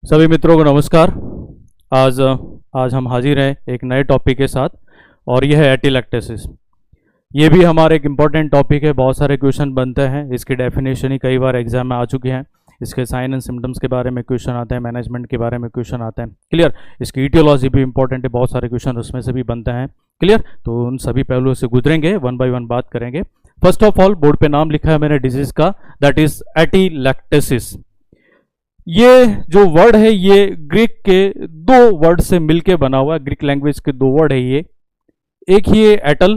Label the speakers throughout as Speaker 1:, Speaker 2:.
Speaker 1: सभी मित्रों को नमस्कार। आज आज हम हाजिर हैं एक नए टॉपिक के साथ और यह है एटिलैक्टेसिस। ये भी हमारा एक इम्पॉर्टेंट टॉपिक है, बहुत सारे क्वेश्चन बनते हैं। इसकी डेफिनेशन ही कई बार एग्जाम में आ चुकी हैं। इसके साइन एंड सिम्टम्स के बारे में क्वेश्चन आते हैं, मैनेजमेंट के बारे में क्वेश्चन आते हैं। क्लियर। इसकी ईटियोलॉजी भी इंपॉर्टेंट है, बहुत सारे क्वेश्चन उसमें से भी बनते हैं। क्लियर। तो उन सभी पहलुओं से गुजरेंगे, वन बाय वन बात करेंगे। फर्स्ट ऑफ ऑल, बोर्ड पे नाम लिखा है मैंने डिजीज का, दैट इज एटिलैक्टेसिस। ये जो वर्ड है ये ग्रीक के दो वर्ड से मिलके बना हुआ है। ग्रीक लैंग्वेज के दो वर्ड है ये। एक ये एटल,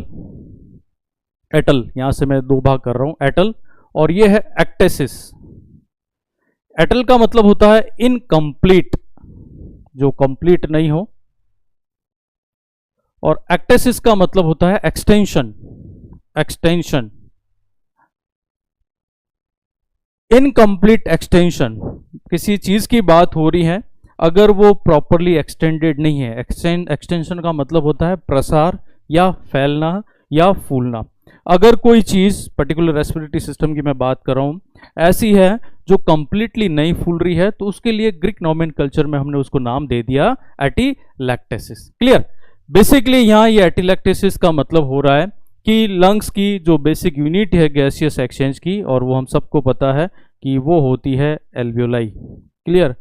Speaker 1: एटल यहां से मैं दो भाग कर रहा हूं, एटल, और ये है एक्टेसिस। एटल का मतलब होता है इनकम्प्लीट, जो कंप्लीट नहीं हो, और एक्टेसिस का मतलब होता है एक्सटेंशन, एक्सटेंशन, इनकम्प्लीट एक्सटेंशन। किसी चीज की बात हो रही है, अगर वो प्रॉपरली एक्सटेंडेड नहीं है। एक्सटेंशन का मतलब होता है प्रसार या फैलना या फूलना। अगर कोई चीज, पर्टिकुलर रेस्पिरेटरी सिस्टम की मैं बात कर रहा हूं, ऐसी है जो कंप्लीटली नहीं फूल रही है, तो उसके लिए ग्रीक नोमेनकल्चर में हमने उसको नाम दे दिया एटिलैक्टेसिस। क्लियर। बेसिकली यहां ये एटिलैक्टेसिस का मतलब हो रहा है कि लंग्स की जो बेसिक यूनिट है गैसियस एक्सचेंज की, और वो हम सबको पता है कि वो होती है एल्वियोलाई। क्लियर।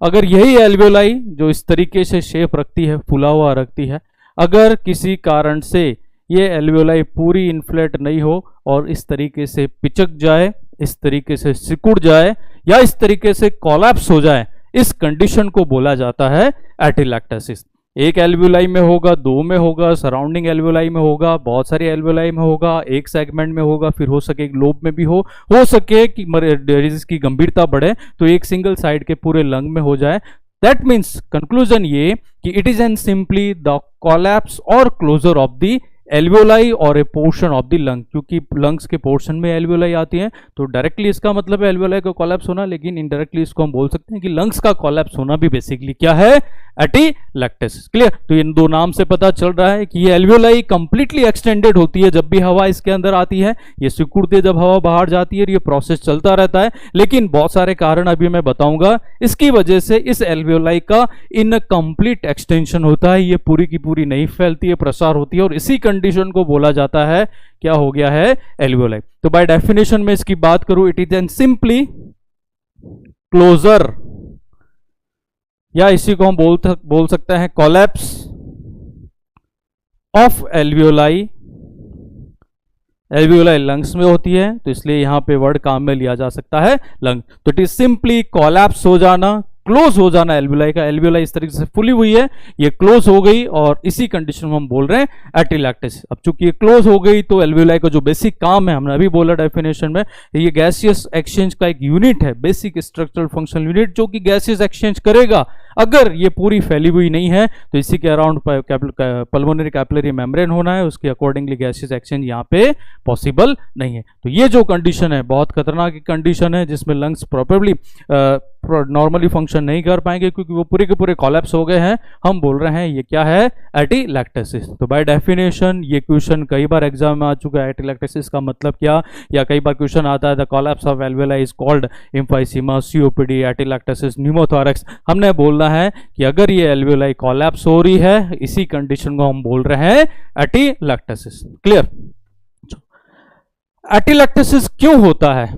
Speaker 1: अगर यही एल्वियोलाई जो इस तरीके से शेप रखती है, फुला हुआ रखती है, अगर किसी कारण से ये एल्वियोलाई पूरी इन्फ्लेट नहीं हो और इस तरीके से पिचक जाए, इस तरीके से सिकुड़ जाए, या इस तरीके से कोलैप्स हो जाए, इस कंडीशन को बोला जाता है एटिलैक्टेसिस। एक एल्वियोलाई में होगा, दो में होगा, सराउंडिंग एल्वियोलाई में होगा, बहुत सारी एल्वियोलाई में होगा, एक सेगमेंट में होगा, फिर हो सके एक लोब में भी हो सके कि डिजीज की गंभीरता बढ़े तो एक सिंगल साइड के पूरे लंग में हो जाए। दैट मीन्स कंक्लूजन ये कि it is an simply the collapse और क्लोजर ऑफ द एल्वियोलाई और ए पोर्शन ऑफ द लंग। क्योंकि लंग्स के पोर्शन में एल्वियोलाई आती हैं, तो डायरेक्टली इसका मतलब है एल्वियोलाई का कोलैप्स होना, लेकिन इनडायरेक्टली इसको हम बोल सकते हैं कि लंग्स का कोलैप्स होना भी बेसिकली क्या है, एटिलैक्टेसिस। क्लियर। तो इन दो नाम से पता चल रहा है कि ये एल्वियोलाई कंप्लीटली एक्सटेंडेड होती है जब भी हवा इसके अंदर आती है, ये सिकुड़ती है जब हवा बाहर जाती है, ये प्रोसेस चलता रहता है। लेकिन बहुत सारे कारण अभी मैं बताऊंगा, इसकी वजह से इस एल्वियोलाई का इनकम्प्लीट एक्सटेंशन होता है, ये पूरी की पूरी नहीं फैलती है, प्रसार होती है, और इसी कंडीशन को बोला जाता है, क्या हो गया है, एल्वियोलाई। तो बाय डेफिनेशन में इसकी बात करूं, it is an simply closure, या इसी को हम बोल सकते हैं collapse of alveoli. Alveoli lungs में होती है, तो इसलिए यहां पे वर्ड काम में लिया जा सकता है लंग। तो इट इज सिंपली कोलैप्स हो जाना, क्लोज हो जाना एल्वियोलाई का। एल्वियोलाई इस तरीके से फुली हुई है, ये क्लोज हो गई, और इसी कंडीशन में हम बोल रहे हैं एटिलैक्टेसिस। अब चूंकि ये क्लोज हो गई, तो एल्वियोलाई का जो बेसिक काम है, हमने अभी बोला डेफिनेशन में, ये गैसियस एक्सचेंज का एक यूनिट है, बेसिक स्ट्रक्चरल फंक्शनल यूनिट, जो कि गैसियस एक्सचेंज करेगा। अगर ये पूरी फैली हुई नहीं है, तो इसी के अराउंड पल्मोनरी कैपिलरी मेम्ब्रेन होना है, उसके अकॉर्डिंगली गैसियस एक्सचेंज यहाँ पे पॉसिबल नहीं है। तो ये जो कंडीशन है बहुत खतरनाक कंडीशन है, जिसमें लंग्स प्रॉपरली नॉर्मली फंक्शन नहीं कर पाएंगे, क्योंकि वो पूरे के पूरे कोलैप्स हो गए हैं। हम बोल रहे हैं ये क्या है, एटिलैक्टेसिस। तो बाय डेफिनेशन ये क्वेश्चन कई बार एग्जाम में आ चुका है, एटिलैक्टेसिस का मतलब क्या, या कई बार क्वेश्चन आता है the collapse of alveoli is called emphysema, COPD, atelectasis, pneumothorax. हमने बोलना है कि अगर ये एल्वियोलाई कोलैप्स हो रही है, इसी कंडीशन को हम बोल रहे हैं एटिलैक्टेसिस। क्लियर। एटिलैक्टेसिस क्यों होता है,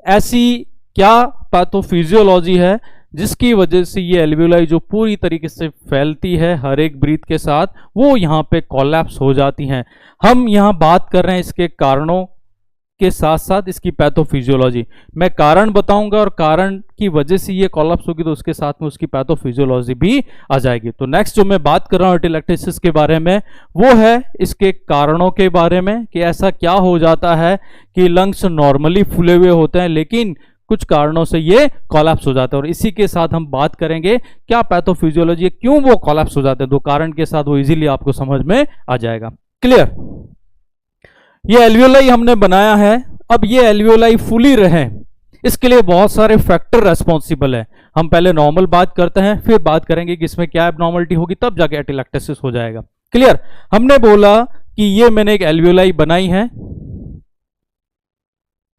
Speaker 1: ऐसी क्या पैथोफिजियोलॉजी है जिसकी वजह से ये एल्वियोलाई जो पूरी तरीके से फैलती है हर एक ब्रीथ के साथ, वो यहाँ पे कोलैप्स हो जाती हैं। हम यहाँ बात कर रहे हैं इसके कारणों के साथ साथ इसकी पैथोफिजियोलॉजी। मैं कारण बताऊंगा, और कारण की वजह से ये कोलैप्स होगी, तो उसके साथ में उसकी पैथोफिजियोलॉजी भी आ जाएगी। तो नेक्स्ट जो मैं बात कर रहा हूं एटिलैक्टेसिस के बारे में, वो है इसके कारणों के बारे में, कि ऐसा क्या हो जाता है कि लंग्स नॉर्मली फूले हुए होते हैं, लेकिन कुछ कारणों से ये कोलैप्स हो जाता है। और इसी के साथ हम बात करेंगे क्या पैथोफिजियोलॉजी है, क्यों वो कोलैप्स हो जाते हैं। दो कारण के साथ वो इजीली आपको समझ में आ जाएगा। क्लियर। ये एल्वियोलाई हमने बनाया है, अब ये एल्वियोलाई फुली रहे, इसके लिए बहुत सारे फैक्टर रेस्पॉन्सिबल है। हम पहले नॉर्मल बात करते हैं, फिर बात करेंगे कि इसमें क्या एबनॉर्मलिटी होगी, तब जाके एटिलैक्टेसिस हो जाएगा। क्लियर। हमने बोला कि ये मैंने एक एल्वियोलाई बनाई है,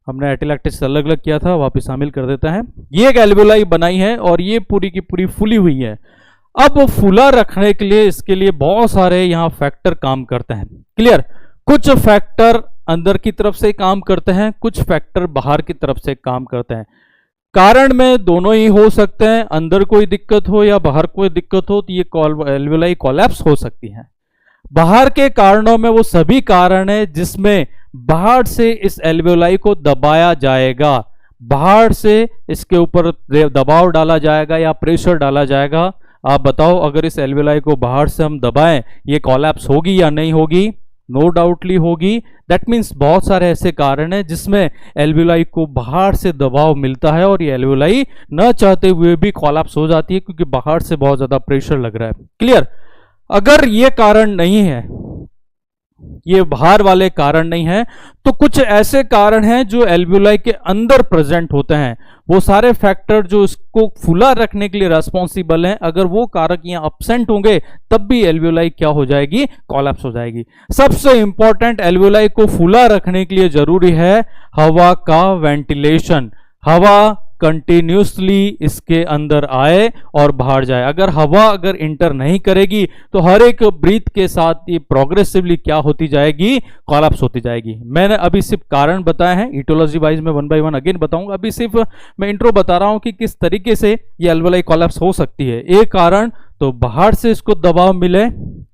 Speaker 1: हमने एटिलैक्टिस अलग अलग किया था, वापस शामिल कर देते हैं। ये एक एल्वियोलाई बनाई है और ये पूरी की पूरी फुली हुई है। अब फुला रखने के लिए इसके लिए बहुत सारे यहाँ फैक्टर काम करते हैं। क्लियर? कुछ फैक्टर अंदर की तरफ से काम करते हैं, कुछ फैक्टर बाहर की तरफ से काम करते हैं। कारण में दोनों ही हो सकते हैं, अंदर कोई दिक्कत हो या बाहर कोई दिक्कत हो तो ये एल्वियोलाई कोलैप्स हो सकती है। बाहर के कारणों में वो सभी कारण है जिसमें बाहर से इस एल्वियोलाई को दबाया जाएगा, बाहर से इसके ऊपर दबाव डाला जाएगा या प्रेशर डाला जाएगा। आप बताओ, अगर इस एल्वियोलाई को बाहर से हम दबाएं, ये कोलैप्स होगी या नहीं होगी? नो डाउटली होगी। दैट मीन्स बहुत सारे ऐसे कारण हैं जिसमें एल्वियोलाई को बाहर से दबाव मिलता है और ये एल्वियोलाई न चाहते हुए भी कोलैप्स हो जाती है क्योंकि बाहर से बहुत ज्यादा प्रेशर लग रहा है। क्लियर? अगर ये कारण नहीं है, ये बाहर वाले कारण नहीं है, तो कुछ ऐसे कारण हैं जो एल्वियोलाई के अंदर प्रेजेंट होते हैं। वो सारे फैक्टर जो इसको फुला रखने के लिए रेस्पॉन्सिबल हैं, अगर वो कारक यहाँ अपसेंट होंगे तब भी एल्वियोलाई क्या हो जाएगी? कोलैप्स हो जाएगी। सबसे इंपॉर्टेंट एल्वियोलाई को फुला रखने के लिए जरूरी है हवा का वेंटिलेशन। हवा कंटिन्यूसली इसके अंदर आए और बाहर जाए। अगर हवा इंटर नहीं करेगी तो हर एक ब्रीथ के साथ ये प्रोग्रेसिवली क्या होती जाएगी? कोलैप्स होती जाएगी। मैंने अभी सिर्फ कारण बताए हैं, इटोलॉजी वाइज में वन बाय वन अगेन बताऊंगा। अभी सिर्फ मैं इंट्रो बता रहा हूं कि किस तरीके से ये एल्वियोलाई कोलैप्स हो सकती है। एक कारण तो बाहर से इसको दबाव मिले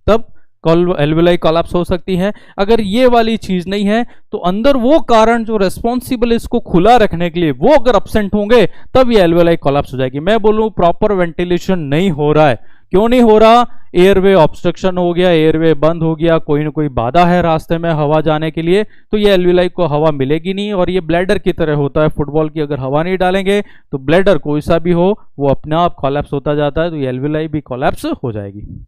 Speaker 1: तब एल्वियोलाई कोलैप्स हो सकती है। अगर ये वाली चीज नहीं है तो अंदर वो कारण जो रेस्पॉन्सिबल इसको खुला रखने के लिए वो अगर अपसेंट होंगे तब ये एल्वियोलाई कोलैप्स हो जाएगी। मैं बोलूं प्रॉपर वेंटिलेशन नहीं हो रहा है। क्यों नहीं हो रहा? एयरवे ऑब्स्ट्रक्शन हो गया, एयरवे बंद हो गया, कोई ना कोई बाधा है रास्ते में हवा जाने के लिए, तो ये एल्वियोलाई को हवा मिलेगी नहीं। और ये ब्लैडर की तरह होता है, फुटबॉल की अगर हवा नहीं डालेंगे तो ब्लैडर कोई सा भी हो वो अपने आप कोलैप्स होता जाता है, तो ये एल्वियोलाई भी कोलैप्स हो जाएगी।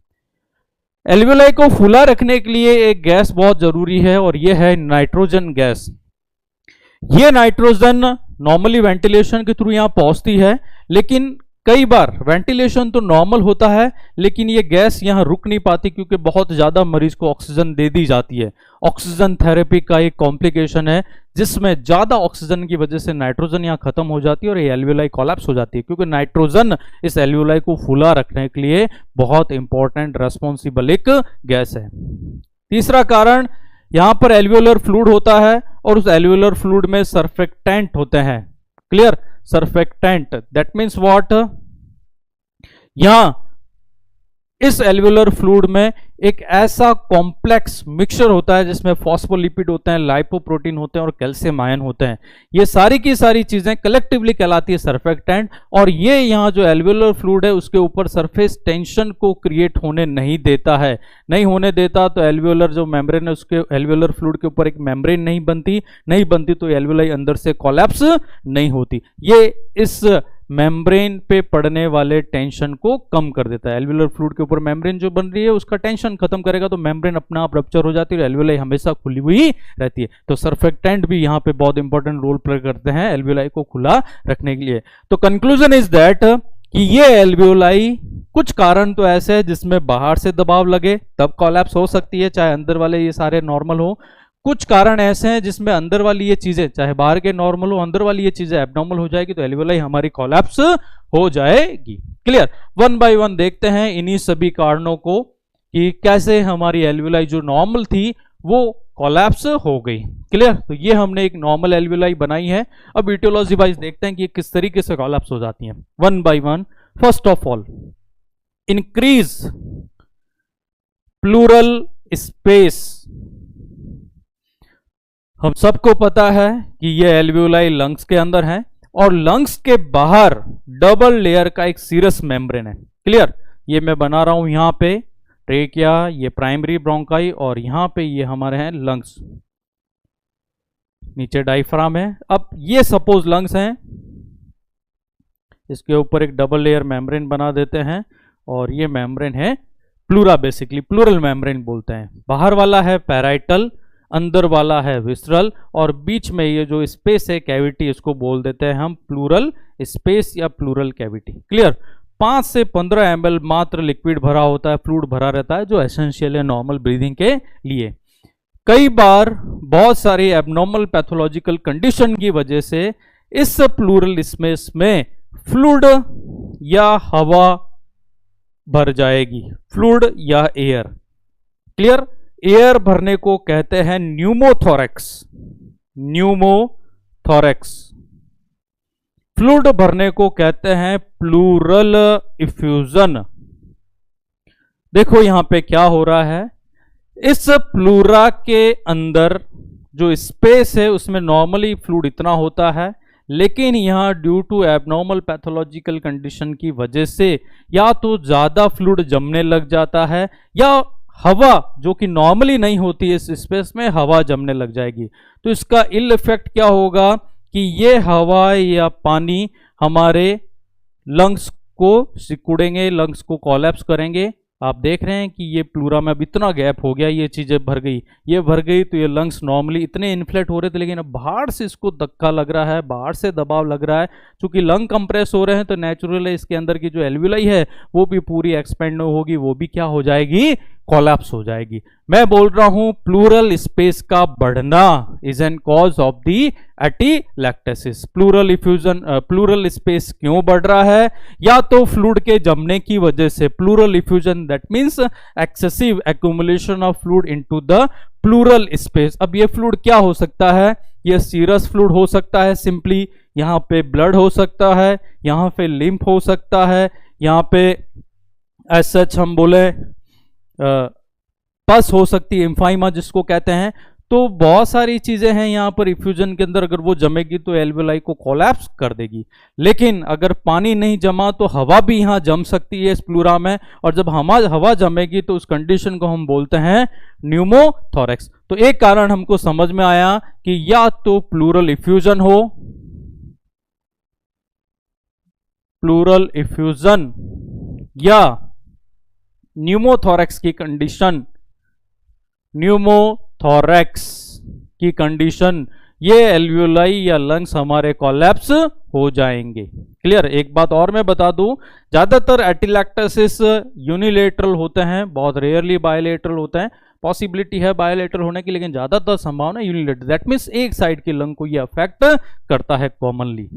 Speaker 1: एल्वियोलाई को फुला रखने के लिए एक गैस बहुत जरूरी है और यह है नाइट्रोजन गैस। ये नाइट्रोजन नॉर्मली वेंटिलेशन के थ्रू यहां पहुंचती है, लेकिन कई बार वेंटिलेशन तो नॉर्मल होता है लेकिन ये गैस यहां रुक नहीं पाती क्योंकि बहुत ज्यादा मरीज को ऑक्सीजन दे दी जाती है। ऑक्सीजन थेरेपी का एक कॉम्प्लिकेशन है जिसमें ज्यादा ऑक्सीजन की वजह से नाइट्रोजन यहां खत्म हो जाती है और ये एल्वियोलाई कोलैप्स हो जाती है, क्योंकि नाइट्रोजन इस एल्वियोलाई को फुला रखने के लिए बहुत इंपॉर्टेंट रेस्पॉन्सिबल एक गैस है। तीसरा कारण, यहां पर एल्वियोलर फ्लूइड होता है और उस एल्वियोलर फ्लूइड में सर्फेक्टेंट होते हैं। Clear? Surfactant that means what? यहां इस एल्वियोलर फ्लूइड में एक ऐसा कॉम्प्लेक्स मिक्सचर होता है जिसमें फॉस्फोलिपिड होते हैं, लाइपोप्रोटीन होते हैं और कैल्शियम आयन होते हैं। ये सारी की सारी चीजें कलेक्टिवली कहलाती है सर्फेक्टेंट। और ये यहाँ जो एल्वियोलर फ्लूइड है उसके ऊपर सरफेस टेंशन को क्रिएट होने नहीं देता है। नहीं होने देता तो एल्वियोलर जो मेम्ब्रेन है उसके एल्वियोलर फ्लूइड के ऊपर एक मेम्ब्रेन नहीं बनती तो एल्वियोलाई अंदर से कोलैप्स नहीं होती। ये इस मेम्ब्रेन पे पड़ने वाले टेंशन को कम कर देता है। एल्वियोलर फ्लूइड के ऊपर मेम्ब्रेन जो बन रही है उसका टेंशन खत्म करेगा तो मेम्ब्रेन अपना आप रप्चर हो जाती है और एल्वियोलाई हमेशा खुली हुई रहती है। तो सर्फेक्टेंट भी यहाँ पे बहुत इंपॉर्टेंट रोल प्ले करते हैं एल्वियोलाई को खुला रखने के लिए। तो कंक्लूजन इज दैट कि ये एल्वियोलाई कुछ कारण तो ऐसे है जिसमें बाहर से दबाव लगे तब कोलैप्स हो सकती है, चाहे अंदर वाले ये सारे नॉर्मल हो। कुछ कारण ऐसे हैं जिसमें अंदर वाली ये चीजें, चाहे बाहर के नॉर्मल हो, अंदर वाली ये चीजें एब्नॉर्मल हो जाएगी तो एल्वियोलाई हमारी कोलैप्स हो जाएगी। क्लियर? वन बाय वन देखते हैं इन्हीं सभी कारणों को कि कैसे हमारी एल्वियोलाई जो नॉर्मल थी वो कोलैप्स हो गई। क्लियर? तो ये हमने एक नॉर्मल एल्वियोलाई बनाई है। अब इटियोलॉजी वाइज देखते हैं कि किस तरीके से कोलैप्स हो जाती हैं one by one. First of all, increase pleural space. हम सबको पता है कि ये एल्वियोलाई लंग्स के अंदर है और लंग्स के बाहर डबल लेयर का एक सीरस मेम्ब्रेन है। क्लियर? ये मैं बना रहा हूं यहां पे ट्रेकिया, ये प्राइमरी ब्रोंकाई और यहां पे ये हमारे हैं लंग्स, नीचे डायफ्राम है। अब ये सपोज लंग्स हैं, इसके ऊपर एक डबल लेयर मेम्ब्रेन बना देते हैं और ये मेम्ब्रेन है प्लूरा, बेसिकली प्लूरल मेम्ब्रेन बोलते हैं। बाहर वाला है पैराइटल, अंदर वाला है विसरल और बीच में ये जो स्पेस है कैविटी, इसको बोल देते हैं हम प्लूरल स्पेस या प्लूरल कैविटी। क्लियर? 5 से 15 ml मात्र लिक्विड भरा होता है, फ्लूइड भरा रहता है जो एसेंशियल है नॉर्मल ब्रीदिंग के लिए। कई बार बहुत सारी एबनॉर्मल पैथोलॉजिकल कंडीशन की वजह से इस प्लूरल स्पेस में फ्लूइड या हवा भर जाएगी, फ्लूइड या एयर। क्लियर? एयर भरने को कहते हैं न्यूमोथोरैक्स, न्यूमोथोरैक्स। फ्लूइड भरने को कहते हैं प्लूरल इफ्यूजन। देखो यहां पे क्या हो रहा है, इस प्लूरा के अंदर जो स्पेस है उसमें नॉर्मली फ्लूइड इतना होता है, लेकिन यहां due to abnormal pathological condition की वजह से या तो ज्यादा फ्लूइड जमने लग जाता है या हवा जो कि नॉर्मली नहीं होती है इस स्पेस में, हवा जमने लग जाएगी। तो इसका इल इफेक्ट क्या होगा कि ये हवा या पानी हमारे लंग्स को सिकुड़ेंगे, लंग्स को कोलैप्स करेंगे। आप देख रहे हैं कि ये प्लूरा में अब इतना गैप हो गया, ये चीजें भर गई, ये भर गई, तो ये लंग्स नॉर्मली इतने इन्फ्लेट हो रहे थे, लेकिन अब बाहर से इसको धक्का लग रहा है, बाहर से दबाव लग रहा है। चूंकि लंग कंप्रेस हो रहे हैं तो नेचुरल है इसके अंदर की जो एल्विलाई है वो भी पूरी एक्सपेंड होगी, वो भी क्या हो जाएगी, कोलैप्स हो जाएगी। मैं बोल रहा हूं प्लूरल स्पेस का बढ़ना is an cause of the atelectasis. Pleural effusion, pleural space क्यों बढ़ रहा है? या तो फ्लूइड के जमने की वजह से, pleural effusion that means excessive accumulation of fluid into the plural space. अब ये फ्लूइड क्या हो सकता है? ये सीरस फ्लूइड हो सकता है, सिंपली यहां पे ब्लड हो सकता है, यहां पे लिम्फ हो सकता है, यहां पे एज सच हम बोले पस हो सकती है, एम्फाइमा जिसको कहते हैं। तो बहुत सारी चीजें हैं यहां पर इफ्यूजन के अंदर, अगर वो जमेगी तो एल्वेलाई को कोलैप्स कर देगी। लेकिन अगर पानी नहीं जमा तो हवा भी यहां जम सकती है इस प्लूरा में, और जब हवा जमेगी तो उस कंडीशन को हम बोलते हैं न्यूमोथोरैक्स। तो एक कारण हमको समझ में आया कि या तो प्लूरल इफ्यूजन हो, प्लूरल इफ्यूजन, या न्यूमोथोरैक्स की कंडीशन, न्यूमोथोरैक्स की कंडीशन, ये एल्वियोलाई या लंग्स हमारे कोलैप्स हो जाएंगे। क्लियर? एक बात और मैं बता दूं, ज्यादातर एटीलैक्टेसिस यूनिलेटरल होते हैं, बहुत रेयरली बायलेटरल होते हैं। पॉसिबिलिटी है बायलेटरल होने की, लेकिन ज्यादातर संभावना यूनिलेटरल, दैट मीन्स एक साइड की लंग को ये अफेक्ट करता है कॉमनली।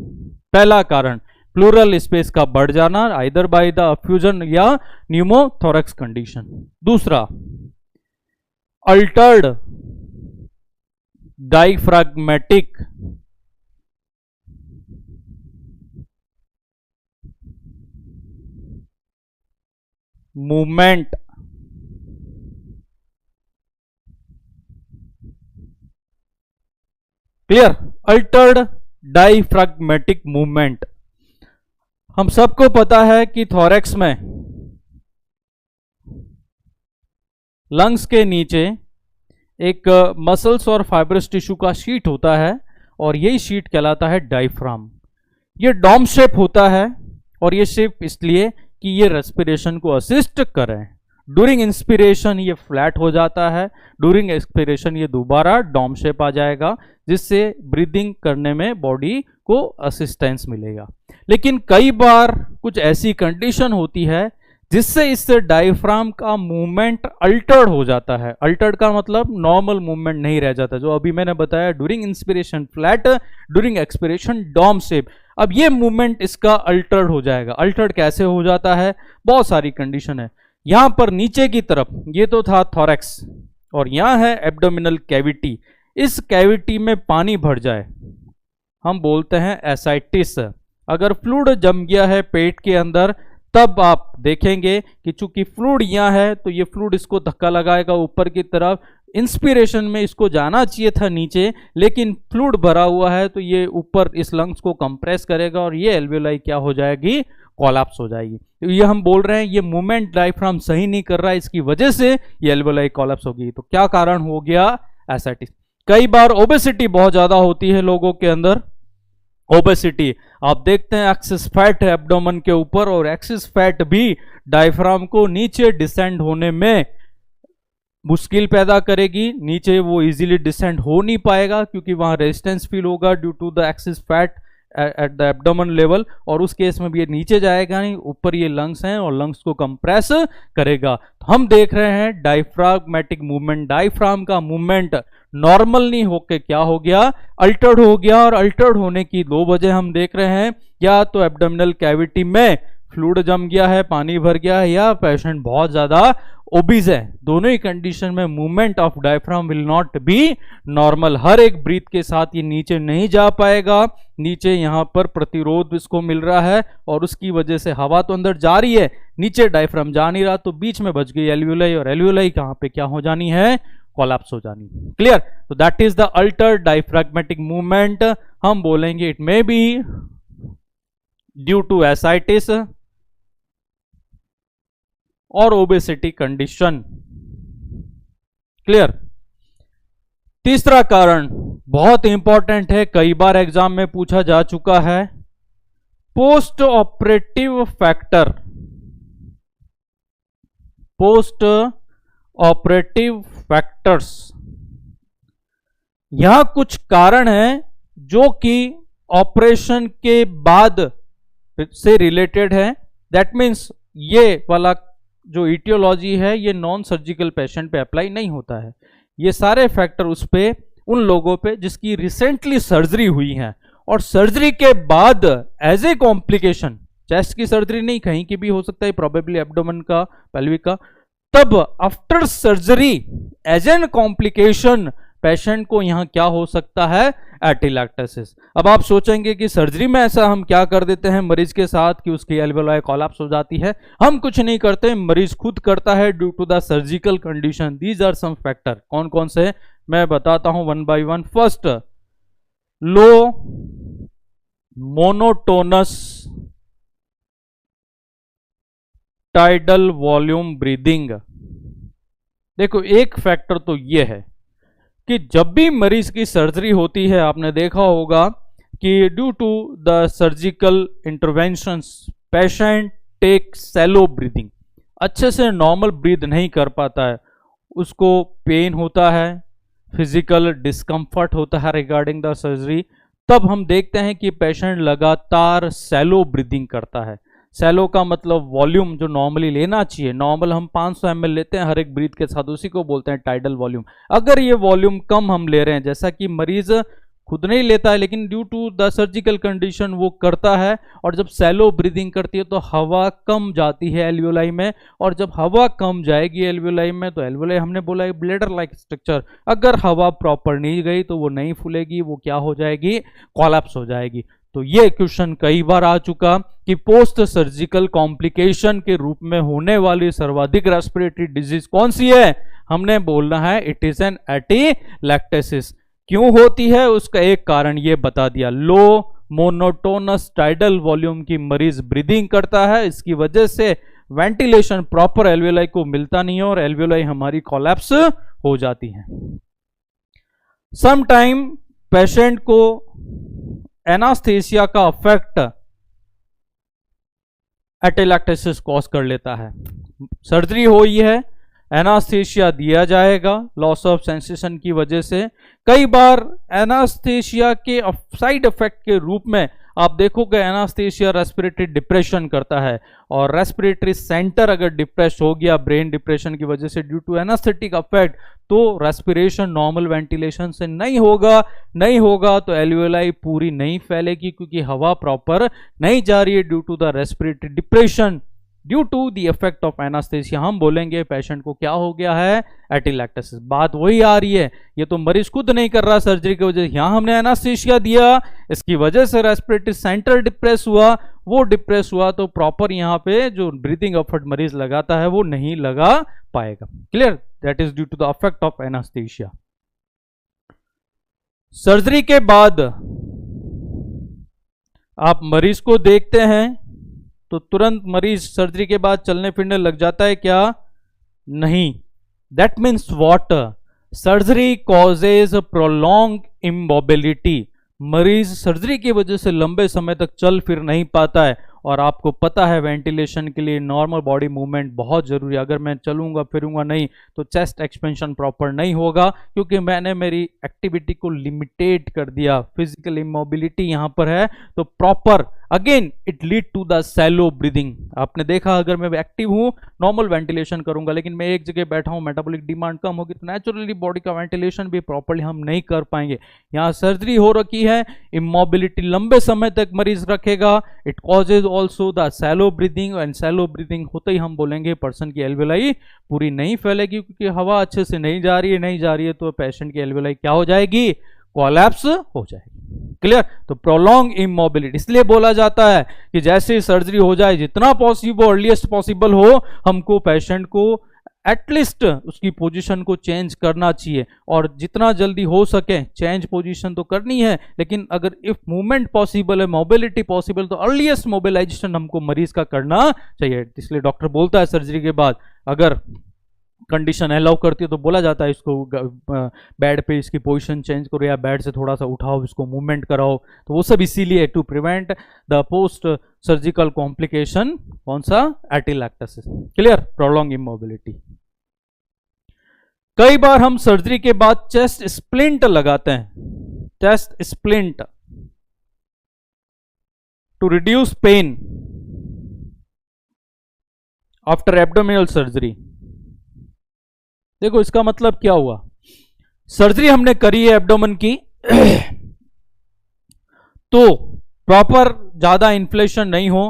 Speaker 1: पहला कारण प्लूरल स्पेस का बढ़ जाना, आइदर बाय द फ्यूजन या न्यूमोथोरैक्स कंडीशन। दूसरा, altered diaphragmatic movement. Clear? Altered diaphragmatic movement. हम सबको पता है कि थोरैक्स में लंग्स के नीचे एक मसल्स और फाइब्रस टिश्यू का शीट होता है, और यही शीट कहलाता है डायफ्राम। ये डॉम शेप होता है, और ये शेप इसलिए कि ये रेस्पिरेशन को असिस्ट करें। ड्यूरिंग इंस्पिरेशन ये फ्लैट हो जाता है, ड्यूरिंग एक्सपिरेशन ये दोबारा डॉम शेप आ जाएगा, जिससे ब्रीदिंग करने में बॉडी को असिस्टेंस मिलेगा। लेकिन कई बार कुछ ऐसी कंडीशन होती है जिससे इससे डायफ्राम का मूवमेंट अल्टर्ड हो जाता है। अल्टर्ड का मतलब नॉर्मल मूवमेंट नहीं रह जाता, जो अभी मैंने बताया, during inspiration flat, during expiration dome shape. अब ये मूवमेंट इसका अल्टर्ड हो जाएगा। अल्टर्ड कैसे हो जाता है? बहुत सारी कंडीशन है। यहां पर नीचे की तरफ ये तो था थोरैक्स, और यहां है एब्डोमिनल कैविटी। इस कैविटी में पानी भर जाए, हम बोलते हैं एसाइटिस। अगर फ्लूइड जम गया है पेट के अंदर, तब आप देखेंगे कि चूंकि फ्लूइड यहाँ है तो ये फ्लूइड इसको धक्का लगाएगा ऊपर की तरफ। इंस्पिरेशन में इसको जाना चाहिए था नीचे, लेकिन फ्लूइड भरा हुआ है तो ये ऊपर इस लंग्स को कंप्रेस करेगा, और ये एल्वियोलाई क्या हो जाएगी, कोलैप्स हो जाएगी। तो ये हम बोल रहे हैं ये मूवमेंट डायफ्राम सही नहीं कर रहा है, इसकी वजह से ये एल्वियोलाई कोलैप्स होगी। तो क्या कारण हो गया? एसाइटिस। कई बार ओबेसिटी बहुत ज्यादा होती है लोगों के अंदर। ओबेसिटी आप देखते हैं एक्सेस फैट है एब्डोमेन के ऊपर, और एक्सेस फैट भी डायफ्राम को नीचे डिसेंड होने में मुश्किल पैदा करेगी। नीचे वो इजीली डिसेंड हो नहीं पाएगा क्योंकि वहां रेजिस्टेंस फील होगा due to the excess fat at the abdomen level, और उस केस में भी ये नीचे जाएगा नहीं, ऊपर ये लंग्स हैं और लंग्स को कंप्रेस करेगा। तो हम देख रहे हैं डायफ्रागमेटिक मूवमेंट, डायफ्राम का मूवमेंट नॉर्मल नहीं होके क्या हो गया, अल्टर्ड हो गया। और अल्टर्ड होने की दो वजह हम देख रहे हैं, या तो एब्डोमिनल कैविटी में फ्लूइड जम गया है, पानी भर गया है, या पेशेंट बहुत ज्यादा ओबीज है। दोनों ही कंडीशन में movement of diaphragm will not be normal. हर एक ब्रीथ के साथ ये नीचे नहीं जा पाएगा, नीचे यहां पर प्रतिरोध इसको मिल रहा है और उसकी वजह से हवा तो अंदर जा रही है, नीचे डायफ्राम जा नहीं रहा, तो बीच में बच गई एल्वियोलाई, और एल्वियोलाई कहां पे क्या हो जानी है, कोलैप्स हो जानी। क्लियर? तो that is the altered diaphragmatic movement. हम बोलेंगे it may be due to ascites और ओबेसिटी कंडीशन। क्लियर? तीसरा कारण बहुत इंपॉर्टेंट है, कई बार एग्जाम में पूछा जा चुका है, post operative factor. Post operative factors, यहां कुछ कारण हैं जो कि ऑपरेशन के बाद से रिलेटेड है। दैट मीन्स ये वाला जो इटियोलॉजी है ये नॉन सर्जिकल पेशेंट पे अप्लाई नहीं होता है। ये सारे फैक्टर उस पे, उन लोगों पे जिसकी रिसेंटली सर्जरी हुई है और सर्जरी के बाद एज ए कॉम्प्लिकेशन, चेस्ट की सर्जरी नहीं, कहीं की भी हो सकता है, प्रोबेबली एब्डोमेन का, पेल्विक का, तब after surgery as an complication patient को यहां क्या हो सकता है, एटिलैक्टेसिस। अब आप सोचेंगे कि सर्जरी में ऐसा हम क्या कर देते हैं मरीज के साथ कि उसकी एल्वियोलाई कोलैप्स हो जाती है। हम कुछ नहीं करते, मरीज खुद करता है due to the surgical condition. These are some factor. कौन कौन से मैं बताता हूं one by one. First, low monotonous tidal volume breathing. देखो एक फैक्टर तो ये है कि जब भी मरीज की सर्जरी होती है, आपने देखा होगा कि due to the surgical interventions patient take shallow breathing, अच्छे से नॉर्मल ब्रीद नहीं कर पाता है, उसको पेन होता है, फिजिकल डिस्कम्फर्ट होता है रिगार्डिंग द सर्जरी। तब हम देखते हैं कि पेशेंट लगातार सैलो ब्रीदिंग करता है। सैलो का मतलब वॉल्यूम जो नॉर्मली लेना चाहिए, नॉर्मल हम 500 ml लेते हैं हर एक ब्रीथ के साथ, उसी को बोलते हैं टाइडल वॉल्यूम। अगर ये वॉल्यूम कम हम ले रहे हैं, जैसा कि मरीज खुद नहीं लेता है लेकिन due to the surgical condition वो करता है, और जब सैलो ब्रीदिंग करती है तो हवा कम जाती है एल्वियोलाई में, और जब हवा कम जाएगी एल्वियोलाई में तो एल्वियोलाई हमने बोला है ब्लेडर लाइक स्ट्रक्चर, अगर हवा प्रॉपर नहीं गई तो वो नहीं फूलेगी, वो क्या हो जाएगी, कोलैप्स हो जाएगी। तो ये क्वेश्चन कई बार आ चुका कि पोस्ट सर्जिकल कॉम्प्लिकेशन के रूप में होने वाली सर्वाधिक रेस्पिरेटरी डिजीज कौन सी है, हमने बोलना है इट इज एन एटिलैक्टेसिस। क्यों होती है उसका एक कारण ये बता दिया, लो मोनोटोनस टाइडल वॉल्यूम की मरीज ब्रीदिंग करता है, इसकी वजह से वेंटिलेशन प्रॉपर एल्वियोलाई को मिलता नहीं है और एल्वियोलाई हमारी कोलैप्स हो जाती है। सम टाइम पेशेंट को एनास्थेसिया का इफेक्ट एटिलैक्टेसिस कॉज कर लेता है। सर्जरी हुई है, एनास्थेसिया दिया जाएगा लॉस ऑफ सेंसेशन की वजह से। कई बार एनास्थेसिया के साइड इफेक्ट के रूप में आप देखोगे एनास्थेसिया रेस्पिरेटरी डिप्रेशन करता है, और रेस्पिरेटरी सेंटर अगर डिप्रेस हो गया ब्रेन डिप्रेशन की वजह से ड्यू टू एनास्थेटिक इफेक्ट, तो रेस्पिरेशन नॉर्मल वेंटिलेशन से नहीं होगा तो एल्वियोलाई पूरी नहीं फैलेगी क्योंकि हवा प्रॉपर नहीं जा रही है due to the respiratory depression due to the effect of anaesthesia. हम बोलेंगे पेशेंट को क्या हो गया है, एटिलैक्टेसिस। बात वही आ रही है, ये तो मरीज खुद नहीं कर रहा सर्जरी की वजह से, यहां हमने एनास्थेसिया दिया, इसकी वजह से रेस्पिरेटरी सेंटर डिप्रेस हुआ, वो डिप्रेस हुआ तो प्रॉपर यहां पे जो ब्रीदिंग एफर्ट मरीज लगाता है वो नहीं लगा पाएगा। Clear? That is due to the effect of anaesthesia. Surgery के बाद आप मरीज को देखते हैं तो तुरंत मरीज सर्जरी के बाद चलने फिरने लग जाता है क्या? नहीं। That means what? Surgery causes prolong immobility. मरीज सर्जरी की वजह से लंबे समय तक चल फिर नहीं पाता है और आपको पता है वेंटिलेशन के लिए नॉर्मल बॉडी मूवमेंट बहुत ज़रूरी है। अगर मैं चलूँगा फिरूंगा नहीं तो चेस्ट एक्सपेंशन प्रॉपर नहीं होगा, क्योंकि मैंने मेरी एक्टिविटी को लिमिटेड कर दिया। फिजिकल इमोबिलिटी यहाँ पर है तो proper again it lead to the shallow breathing. आपने देखा अगर मैं एक्टिव हूँ नॉर्मल वेंटिलेशन करूंगा, लेकिन मैं एक जगह बैठा हूँ, मेटाबॉलिक डिमांड कम होगी तो नेचुरली बॉडी का वेंटिलेशन भी प्रॉपर्ली हम नहीं कर पाएंगे। यहाँ सर्जरी हो रखी है, इमोबिलिटी लंबे समय तक मरीज रखेगा, it causes also the shallow breathing, and shallow breathing होते ही हम बोलेंगे पर्सन की एल्वेलाई पूरी नहीं फैलेगी, क्योंकि हवा अच्छे से नहीं जा रही है तो पेशेंट की एल्वेलाई क्या हो जाएगी, कोलैप्स हो जाएगी। क्लियर? तो प्रोलॉन्ग इमोबिलिटी इसलिए बोला जाता है कि जैसे सर्जरी हो जाए जितना पॉसिबल अर्लीस्ट पॉसिबल हो हमको पेशेंट को एटलीस्ट उसकी पोजीशन को चेंज करना चाहिए, और जितना जल्दी हो सके चेंज पोजीशन तो करनी है, लेकिन अगर इफ मूवमेंट पॉसिबल है, मोबिलिटी पॉसिबल, तो अर्लीस्ट मोबिलाइजेशन हमको मरीज का करना चाहिए। इसलिए डॉक्टर बोलता है सर्जरी के बाद अगर कंडीशन अलाउ करती है तो बोला जाता है इसको बेड पे इसकी पोजीशन चेंज करो या बेड से थोड़ा सा उठाओ, इसको मूवमेंट कराओ। तो वो सब इसीलिए to prevent the post surgical complication. कौन सा? एटिलैक्टोसिस। क्लियर? Prolonged immobility. कई बार हम सर्जरी के बाद चेस्ट स्प्लिंट लगाते हैं, chest splint to reduce pain after abdominal surgery. देखो इसका मतलब क्या हुआ, सर्जरी हमने करी है एब्डोमेन की तो प्रॉपर ज्यादा इन्फ्लेशन नहीं हो,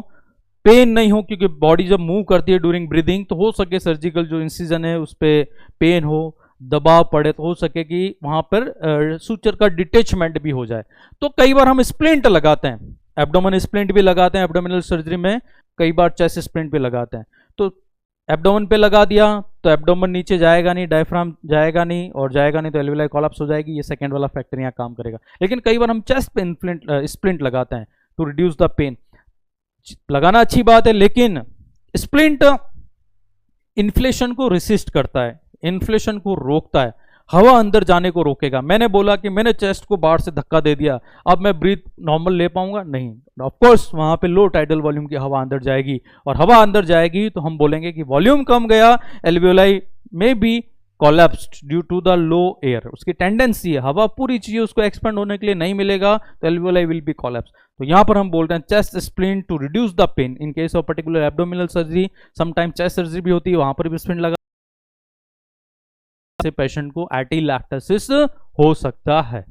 Speaker 1: पेन नहीं हो, क्योंकि बॉडी जब मूव करती है ड्यूरिंग ब्रीदिंग तो हो सके सर्जिकल जो इंसिजन है उस पर पेन हो, दबाव पड़े तो हो सके कि वहां पर सूचर का डिटेचमेंट भी हो जाए। तो कई बार हम स्प्लिंट लगाते हैं, एब्डोमेन स्प्लिंट भी लगाते हैं एब्डोमिनल सर्जरी में, कई बार चेस्ट स्प्लिंट भी लगाते हैं। तो एब्डोमेन पे लगा दिया तो एब्डोमेन नीचे जाएगा नहीं, डायफ्राम जाएगा नहीं, और जाएगा नहीं तो एल्वेलाई कोलैप्स हो जाएगी। ये सेकंड वाला फैक्टर यहाँ काम करेगा। लेकिन कई बार हम चेस्ट पे स्प्लिंट लगाते हैं टू रिड्यूस द पेन। लगाना अच्छी बात है, लेकिन स्प्लिंट इन्फ्लेशन को रेसिस्ट करता है, इन्फ्लेशन को रोकता है, हवा अंदर जाने को रोकेगा। मैंने बोला कि मैंने चेस्ट को बाहर से धक्का दे दिया, अब मैं ब्रीथ नॉर्मल ले पाऊंगा? नहीं। ऑफ कोर्स वहां पे लो टाइडल वॉल्यूम की हवा अंदर जाएगी, और हवा अंदर जाएगी तो हम बोलेंगे कि वॉल्यूम कम गया, एल्वियोलाई में be collapsed due to the low air. उसकी टेंडेंसी है, हवा पूरी चाहिए उसको एक्सपेंड होने के लिए, नहीं मिलेगा तो एल्वियोलाई विल बी कोलैप्स। तो यहां पर हम बोलते हैं chest splint to reduce the pain in case of particular abdominal surgery. Sometime chest surgery भी होती है, वहां पर भी स्प्लिंट लगा से पेशेंट को एटिलैक्टोसिस हो सकता है।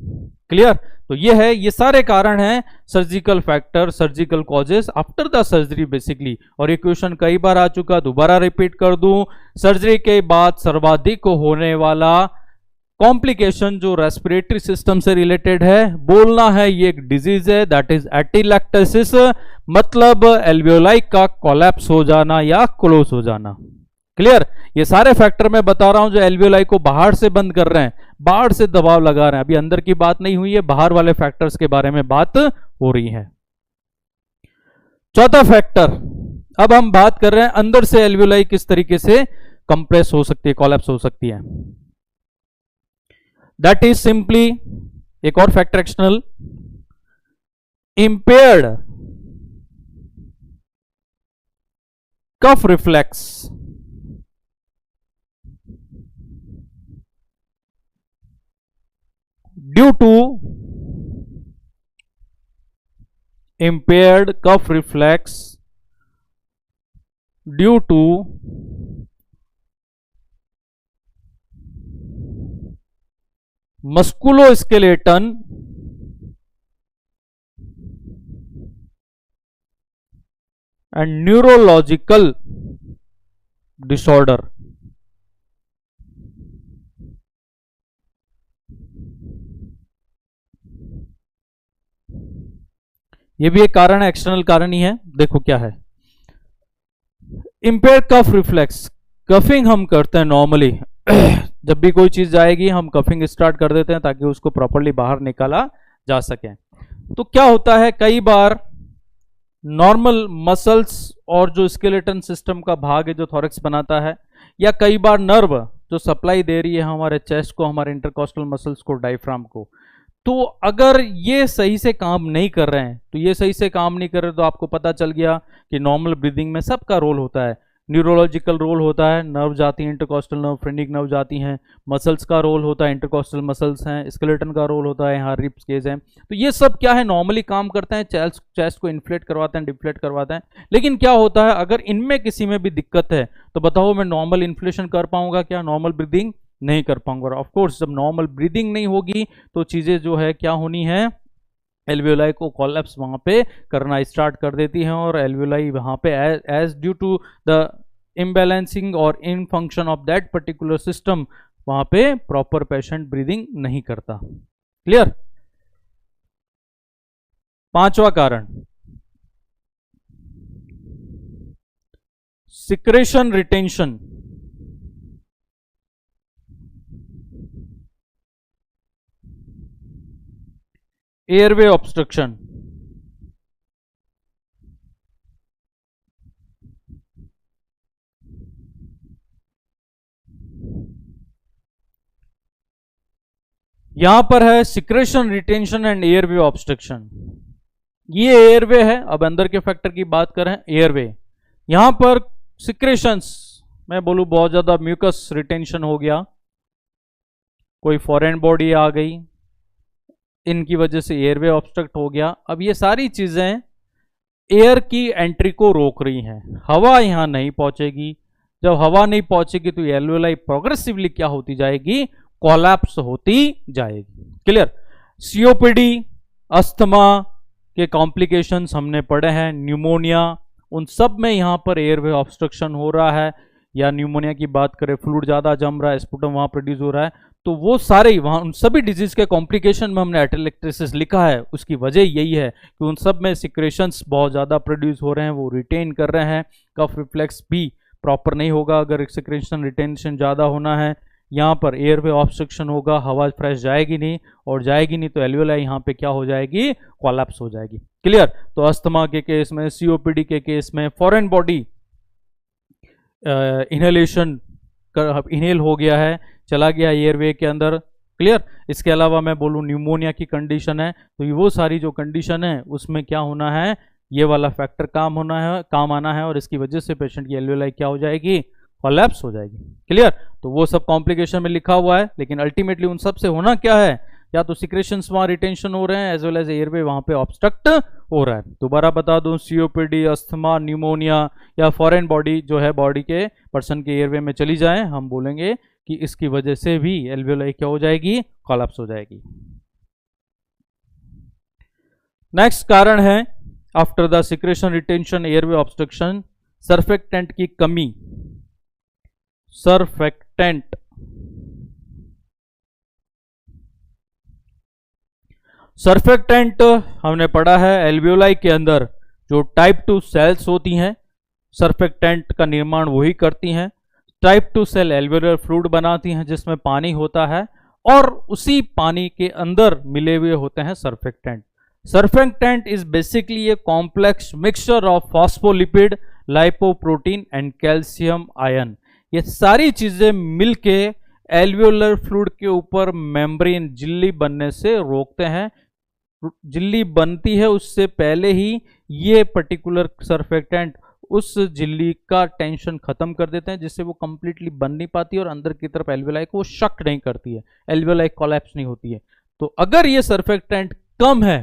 Speaker 1: क्लियर? तो ये है, ये सारे कारण हैं surgical factor, surgical causes after the surgery basically. और ये क्वेश्चन कई बार आ चुका, दोबारा रिपीट कर दूं, सर्जरी के बाद सर्वाधिक होने वाला कॉम्प्लिकेशन जो रेस्पिरेटरी सिस्टम से रिलेटेड है, बोलना है ये एक डिजीज है, दैट इज एटिलैक्टोसिस, मतलब एल्वियोलाई का कोलैप्स हो जाना या क्लोज हो जाना। क्लियर? ये सारे फैक्टर मैं बता रहा हूं जो एल्वियोलाई को बाहर से बंद कर रहे हैं, बाहर से दबाव लगा रहे हैं। अभी अंदर की बात नहीं हुई है, बाहर वाले फैक्टर्स के बारे में बात हो रही है। चौथा फैक्टर, अब हम बात कर रहे हैं अंदर से एल्वियोलाई किस तरीके से कंप्रेस हो सकती है, कोलैप्स हो सकती है। दैट इज सिंपली, एक और factor external, impaired cough reflex due to impaired cuff reflex due to musculoskeletal and neurological disorder। ये भी एक कारण है, एक्सटर्नल कारण ही है। देखो क्या है, इंपेयर्ड कफ रिफ्लेक्स, कफिंग हम करते हैं नॉर्मली जब भी कोई चीज जाएगी हम कफिंग स्टार्ट कर देते हैं ताकि उसको प्रॉपर्ली बाहर निकाला जा सके। तो क्या होता है, कई बार नॉर्मल मसल्स और जो स्केलेटन सिस्टम का भाग है जो थोरैक्स बनाता है, या कई बार नर्व जो सप्लाई दे रही है हमारे चेस्ट को, हमारे इंटरकॉस्टल मसल्स को, डायफ्राम को, तो अगर ये सही से काम नहीं कर रहे हैं, तो ये सही से काम नहीं कर रहे, तो आपको पता चल गया कि नॉर्मल ब्रीदिंग में सबका रोल होता है। न्यूरोलॉजिकल रोल होता है, नर्व जाती हैं, इंटरकॉस्टल नर्व, फ्रेनिक नर्व जाती हैं। मसल्स का रोल होता है, इंटरकॉस्टल मसल्स हैं। स्केलेटन का रोल होता है, यहाँ रिब्स केज है। तो ये सब क्या है, नॉर्मली काम करते हैं, चेस्ट को इन्फ्लेट करवाते हैं, डिफ्लेट करवाते हैं। लेकिन क्या होता है, अगर इनमें किसी में भी दिक्कत है तो बताओ मैं नॉर्मल इन्फ्लेशन कर पाऊंगा क्या, नॉर्मल ब्रीदिंग नहीं कर पाऊंगा। ऑफ कोर्स जब नॉर्मल ब्रीदिंग नहीं होगी तो चीजें जो है क्या होनी है, एल्वियोलाई को कोलैप्स वहां पे करना स्टार्ट कर देती हैं, और एल्वियोलाई वहां पे as due to the imbalancing और in function of that particular system वहां पे प्रॉपर पेशेंट ब्रीदिंग नहीं करता। क्लियर। पांचवा कारण, सिक्रेशन रिटेंशन। Airway obstruction. यहां पर है secretion retention and airway obstruction. ये एयरवे है, अब अंदर के फैक्टर की बात करें, एयरवे। यहां पर सिक्रेशंस, मैं बोलूं बहुत ज्यादा म्यूकस रिटेंशन हो गया, कोई फॉरेन बॉडी आ गई, इनकी वजह से एयरवे ऑब्स्ट्रक्ट हो गया। अब ये सारी चीजें एयर की एंट्री को रोक रही हैं, हवा यहां नहीं पहुंचेगी। जब हवा नहीं पहुंचेगी तो एल्वियोलाई प्रोग्रेसिवली क्या होती जाएगी, कोलैप्स होती जाएगी। क्लियर। सीओपीडी, अस्थमा के कॉम्प्लिकेशंस हमने पढ़े हैं, न्यूमोनिया, उन सब में यहां पर एयरवे ऑब्स्ट्रक्शन हो रहा है। या न्यूमोनिया की बात करें, फ्लूइड ज्यादा जम रहा है, स्पुटम वहां प्रोड्यूस हो रहा है, तो वो सारे वहां उन सभी डिजीज के कॉम्प्लिकेशन में हमने एटेलेक्ट्रेसिस लिखा है। उसकी वजह यही है कि उन सब में सिक्रेशंस बहुत ज्यादा प्रोड्यूस हो रहे हैं, वो रिटेन कर रहे हैं। कफ रिफ्लेक्स भी प्रॉपर नहीं होगा अगर सिक्रेशन रिटेंशन ज्यादा होना है। यहाँ पर एयरवे ऑब्स्ट्रक्शन होगा, हवा फ्रेश जाएगी नहीं, और जाएगी नहीं तो एल्वियोलाई यहाँ पे क्या हो जाएगी, कोलैप्स हो जाएगी। क्लियर। तो अस्थमा के केस में, सीओपीडी के केस में, फॉरेन बॉडी इनहेलेशन इनहेल हो गया है, चला गया एयरवे के अंदर। क्लियर। इसके अलावा मैं बोलूँ न्यूमोनिया की कंडीशन है, तो ये वो सारी जो कंडीशन है उसमें क्या होना है, ये वाला फैक्टर काम आना है, और इसकी वजह से पेशेंट की एल्वियोलाई क्या हो जाएगी, कोलैप्स हो जाएगी। क्लियर। तो वो सब कॉम्प्लिकेशन में लिखा हुआ है, लेकिन अल्टीमेटली उन सब से होना क्या है, या तो सिक्रेशंस वहां रिटेंशन हो रहे हैं एज वेल एज एयरवे वहां पे ऑब्स्ट्रक्ट हो रहा है। दोबारा बता दूं, सीओपीडी, अस्थमा, न्यूमोनिया या फॉरेन बॉडी जो है बॉडी के पर्सन के एयरवे में चली जाए, हम बोलेंगे कि इसकी वजह से भी एल्वियोलाई क्या हो जाएगी, कोलैप्स हो जाएगी। नेक्स्ट कारण है after the secretion retention airway obstruction, surfactant की कमी। सर्फेक्टेंट, सर्फेक्टेंट हमने पढ़ा है एल्वियोलाई के अंदर जो टाइप 2 सेल्स होती हैं, सर्फेक्टेंट का निर्माण वही करती हैं। टाइप 2 सेल एल्वियोलर फ्लूइड बनाती हैं जिसमें पानी होता है, और उसी पानी के अंदर मिले हुए होते हैं surfactant. Surfactant is basically a complex mixture of phospholipid, lipoprotein and calcium ion. ये सारी चीजें मिलके एल्वियोलर फ्लूइड के ऊपर मेम्ब्रेन, झिल्ली बनने से रोकते हैं। झिल्ली बनती है उससे पहले ही ये पर्टिकुलर सर्फेक्टेंट उस झिल्ली का टेंशन खत्म कर देते हैं, जिससे वो कंप्लीटली बन नहीं पाती और अंदर की तरफ एल्वियोलाई को शक नहीं करती है, एल्वियोलाई कोलैप्स नहीं होती है। तो अगर ये सर्फेक्टेंट कम है,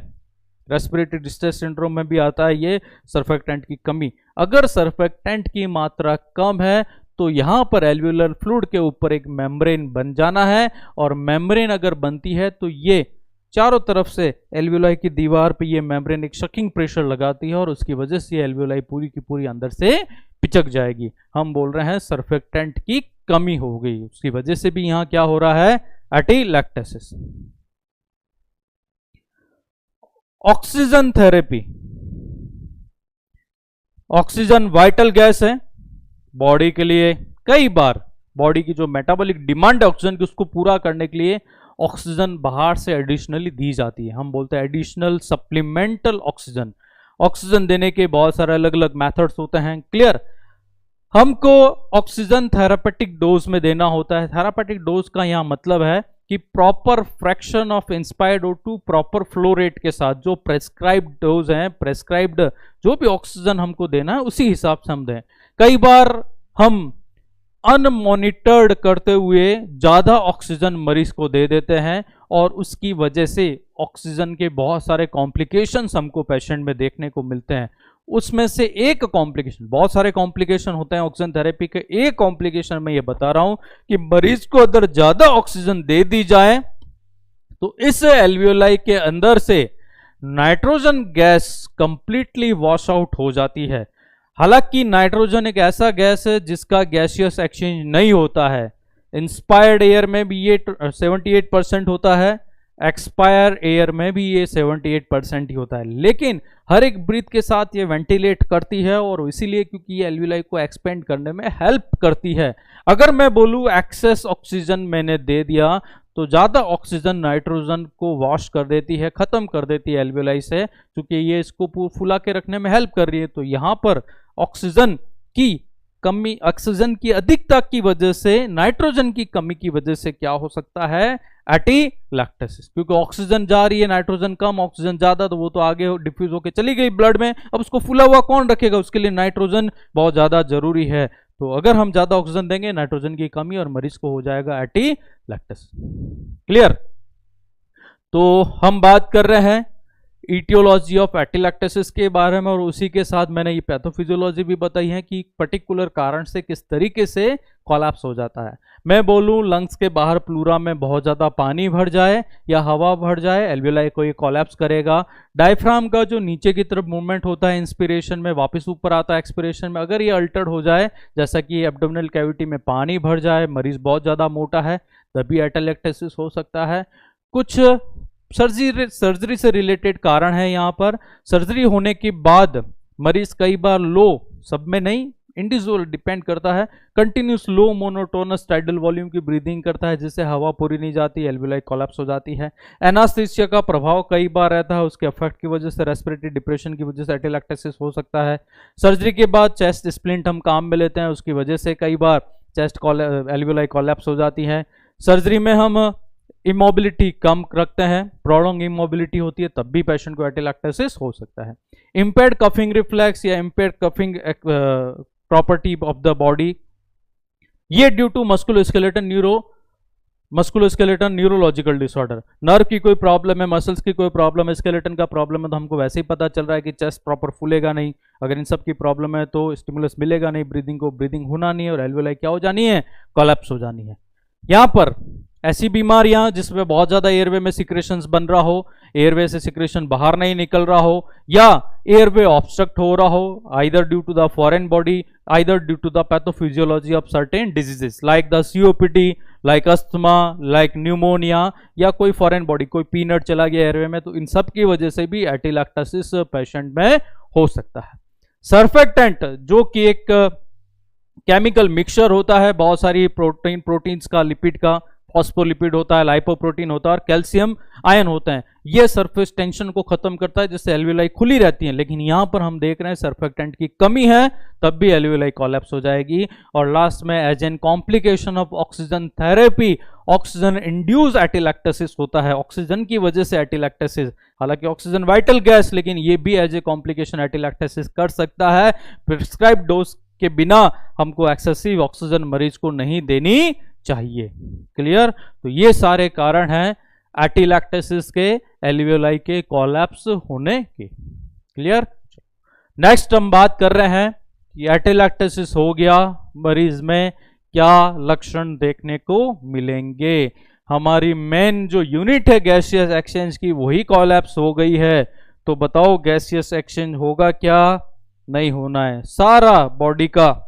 Speaker 1: रेस्पिरेटरी डिस्ट्रेस सिंड्रोम में भी आता है ये सर्फेक्टेंट की कमी, अगर सर्फेक्टेंट की मात्रा कम है तो यहां पर एल्वियोलर फ्लूइड के ऊपर एक मेम्ब्रेन बन जाना है, और मेम्ब्रेन अगर बनती है तो ये चारों तरफ से एल्वियोलाई की दीवार पे ये मेम्ब्रेन एक शकिंग प्रेशर लगाती है, और उसकी वजह से एल्वियोलाई पूरी की पूरी अंदर से पिचक जाएगी। हम बोल रहे हैं सर्फेक्टेंट की कमी हो गई, उसकी वजह से भी यहां क्या हो रहा है, atelectasis. Oxygen therapy, oxygen vital gas है बॉडी के लिए। कई बार बॉडी की जो मेटाबॉलिक डिमांड है ऑक्सीजन की, उसको पूरा करने के लिए ऑक्सीजन बाहर से एडिशनली दी जाती है, हम बोलते हैं एडिशनल सप्लीमेंटल ऑक्सीजन। ऑक्सीजन देने के बहुत सारे अलग अलग मेथड्स होते हैं। क्लियर। हमको ऑक्सीजन थेरापेटिक डोज में देना होता है। थेरापेटिक डोज का यहां मतलब है कि proper fraction of inspired O2 proper flow rate के साथ जो प्रेस्क्राइब्ड डोज है, प्रेस्क्राइब्ड जो भी ऑक्सीजन हमको देना है उसी हिसाब से हम दें। कई बार हम अनमॉनिटर्ड करते हुए ज्यादा ऑक्सीजन मरीज को दे देते हैं और उसकी वजह से ऑक्सीजन के बहुत सारे कॉम्प्लिकेशंस हमको पेशेंट में देखने को मिलते हैं। उसमें से एक कॉम्प्लिकेशन, बहुत सारे कॉम्प्लिकेशन होते हैं ऑक्सीजन थेरेपी के, एक कॉम्प्लिकेशन मैं ये बता रहा हूं कि मरीज को अगर ज्यादा ऑक्सीजन दे दी जाए तो इस एल्वियोलाई के अंदर से nitrogen gas completely wash out हो जाती है। हालांकि नाइट्रोजन एक ऐसा गैस है जिसका गैसियस एक्सचेंज नहीं होता है। इंस्पायर्ड एयर में भी ये 78% होता है, एक्सपायर एयर में भी ये 78% ही होता है, लेकिन हर एक ब्रीथ के साथ ये वेंटिलेट करती है और इसीलिए क्योंकि ये एल्वियोलाई को एक्सपेंड करने में हेल्प करती है। अगर मैं बोलूं एक्सेस ऑक्सीजन मैंने दे दिया तो ज्यादा ऑक्सीजन नाइट्रोजन को वॉश कर देती है, खत्म कर देती है एल्वियोलाई से, क्योंकि ये इसको फुला के रखने में हेल्प कर रही है। तो यहां पर ऑक्सीजन की कमी, ऑक्सीजन की अधिकता की वजह से, नाइट्रोजन की कमी की वजह से क्या हो सकता है, एटीलैक्टेसिस। क्योंकि ऑक्सीजन जा रही है, नाइट्रोजन कम, ऑक्सीजन ज्यादा, तो वो तो आगे डिफ्यूज होकर चली गई ब्लड में। अब उसको फुला हुआ कौन रखेगा, उसके लिए नाइट्रोजन बहुत ज्यादा जरूरी है। तो अगर हम ज्यादा ऑक्सीजन देंगे, नाइट्रोजन की कमी और मरीज को हो जाएगा एटीलैक्टेसिस। क्लियर? तो हम बात कर रहे हैं ईटियोलॉजी ऑफ एटीलैक्टेसिस के बारे में और उसी के साथ मैंने ये पैथोफिजियोलॉजी भी बताई है कि पर्टिकुलर कारण से किस तरीके से कोलैप्स हो जाता है। मैं बोलूं लंग्स के बाहर प्लूरा में बहुत ज्यादा पानी भर जाए या हवा भर जाए, एल्वियोलाई को ये कोलैप्स करेगा। डायफ्राम का जो नीचे की तरफ मूवमेंट होता है इंस्पिरेशन में, वापस ऊपर आता है एक्सपिरेशन में, अगर ये अल्टर्ड हो जाए, जैसा कि एब्डोमिनल कैविटी में पानी भर जाए, मरीज बहुत ज्यादा मोटा है, तभी एटीलैक्टेसिस हो सकता है। कुछ सर्जरी से रिलेटेड कारण है यहाँ पर। सर्जरी होने के बाद मरीज कई बार लो, सब में नहीं, इंडिविजुअल डिपेंड करता है, continuous low monotonous tidal volume की ब्रीदिंग करता है जिससे हवा पूरी नहीं जाती, एल्वियोलाई कोलैप्स हो जाती है। एनास्थीसिया का प्रभाव कई बार रहता है, उसके इफेक्ट की वजह से, रेस्पिरेटरी डिप्रेशन की वजह से एटीलैक्टेसिस हो सकता है। सर्जरी के बाद चेस्ट स्प्लिंट हम काम में लेते हैं, उसकी वजह से कई बार चेस्ट एल्वियोलाई कोलैप्स हो जाती है। सर्जरी में हम इमोबिलिटी कम रखते हैं, प्रोलॉन्ग इमोबिलिटी होती है, तब भी पेशेंट को एटीलैक्टेसिस हो सकता है। इंपेयर्ड कफिंग रिफ्लेक्स या impaired coughing property of the body, ये due to musculoskeletal neurological disorder. Nerve की कोई प्रॉब्लम है, मसल्स की कोई प्रॉब्लम है, स्केलेटन का प्रॉब्लम है, तो हमको वैसे ही पता चल रहा है कि चेस्ट प्रॉपर फूलेगा नहीं। अगर इन सब की प्रॉब्लम है तो स्टिमुलस मिलेगा नहीं, ब्रीदिंग होना नहीं है और एल्वियोलाई क्या हो जानी है, कोलैप्स हो जानी है। यहां पर ऐसी बीमारियां जिसमें बहुत ज्यादा एयरवे में सिक्रेशंस बन रहा हो, एयरवे से सिक्रेशन बाहर नहीं निकल रहा हो, या एयरवे ऑब्स्ट्रक्ट हो रहा हो, either due to the foreign body, either due to the pathophysiology of certain diseases like the COPD, like asthma, like pneumonia, या कोई फॉरेन बॉडी, कोई पीनट चला गया एयरवे में, तो इन सब की वजह से भी एटीलैक्टेसिस पेशेंट में हो सकता है। सर्फेक्टेंट जो कि एक केमिकल मिक्सचर होता है, बहुत सारी प्रोटीन्स का, लिपिड का, फॉस्फोलिपिड होता है, लाइपोप्रोटीन होता है और कैल्शियम आयन होते हैं, ये सरफेस टेंशन को खत्म करता है जिससे एल्वियोलाई खुली रहती है। लेकिन यहां पर हम देख रहे हैं सर्फेक्टेंट की कमी है, तब भी एल्वियोलाई कोलैप्स हो जाएगी। और लास्ट में as an complication of oxygen therapy, oxygen induce atelectasis होता है, ऑक्सीजन की वजह से एटीलैक्टेसिस। हालांकि ऑक्सीजन वाइटल गैस, लेकिन ये भी एज ए कॉम्प्लिकेशन एटीलैक्टेसिस कर सकता है। प्रिस्क्राइब्ड डोज के बिना हमको एक्सेसिव ऑक्सीजन मरीज को नहीं देनी चाहिए। क्लियर? तो ये सारे कारण हैं एटीलैक्टेसिस के, एल्वियोलाई के कोलैप्स होने के। क्लियर? नेक्स्ट हम बात कर रहे हैं कि एटीलैक्टेसिस हो गया, मरीज में क्या लक्षण देखने को मिलेंगे। हमारी मेन जो यूनिट है गैसियस एक्सचेंज की, वही कोलैप्स हो गई है। तो बताओ गैसियस एक्सचेंज होगा क्या, नहीं होना है। सारा बॉडी का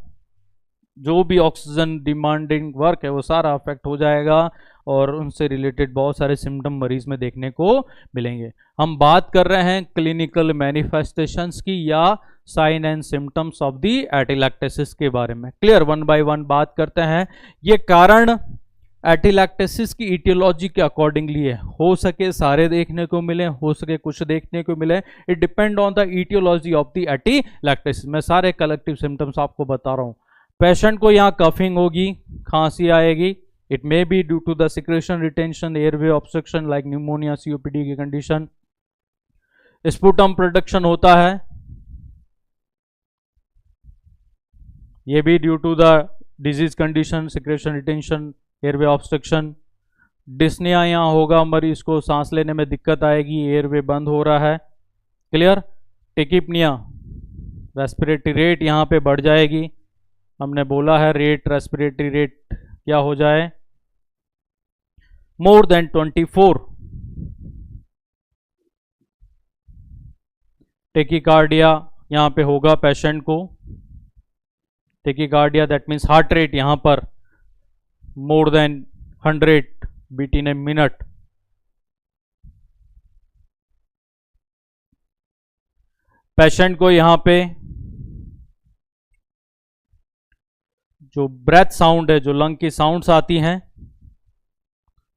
Speaker 1: जो भी ऑक्सीजन डिमांडिंग वर्क है वो सारा अफेक्ट हो जाएगा और उनसे रिलेटेड बहुत सारे सिम्टम मरीज में देखने को मिलेंगे। हम बात कर रहे हैं क्लिनिकल मैनिफेस्टेशंस की या sign and symptoms of the atelectasis के बारे में। क्लियर? वन बाय वन बात करते हैं। ये कारण एटीलैक्टेसिस की इटियोलॉजी के अकॉर्डिंगली है, हो सके सारे देखने को मिले, हो सके कुछ देखने को मिले, it depend on the aetiology of the atelectasis. मैं सारे कलेक्टिव सिम्टम्स आपको बता रहा हूं। पेशेंट को यहाँ कफिंग होगी, खांसी आएगी, it may be due to the secretion retention, airway obstruction like pneumonia, COPD की कंडीशन। स्पुटम प्रोडक्शन होता है, ये भी due to the disease condition, secretion retention, airway obstruction. Dyspnea यहाँ होगा, मरीज को सांस लेने में दिक्कत आएगी, एयरवे बंद हो रहा है। क्लियर। टेकिपनिया, रेस्पिरेटरी रेट यहाँ पे बढ़ जाएगी, हमने बोला है रेट, रेस्पिरेटरी रेट क्या हो जाए, मोर देन 24। टेकिकार्डिया यहाँ पे होगा पेशेंट को, tachycardia that means heart rate यहाँ पर more than 100 beat in a minute. Patient को यहाँ पे जो ब्रेथ साउंड है, जो लंग की साउंड्स आती हैं,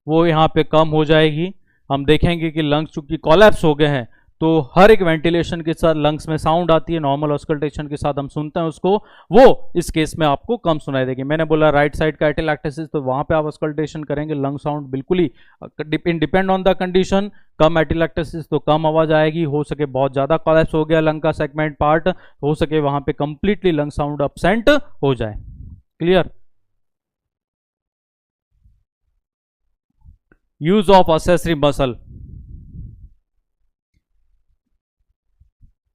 Speaker 1: वो यहाँ पे कम हो जाएगी। हम देखेंगे कि लंग्स चूंकि कोलैप्स हो गए हैं, तो हर एक वेंटिलेशन के साथ लंग्स में साउंड आती है, नॉर्मल ऑस्कल्टेशन के साथ हम सुनते हैं उसको, वो इस केस में आपको कम सुनाई देगी। मैंने बोला राइट साइड का एटिलैक्टेसिस, तो वहां पे आप ऑस्कल्टेशन करेंगे, लंग साउंड बिल्कुल ही डिपेंड ऑन द कंडीशन। कम एटिलैक्टेसिस तो कम आवाज आएगी, हो सके बहुत ज्यादा कोलैप्स हो गया लंग का सेगमेंट पार्ट, हो सके वहां पे कंप्लीटली लंग साउंड अब्सेंट हो जाए। Clear. Use of accessory muscle,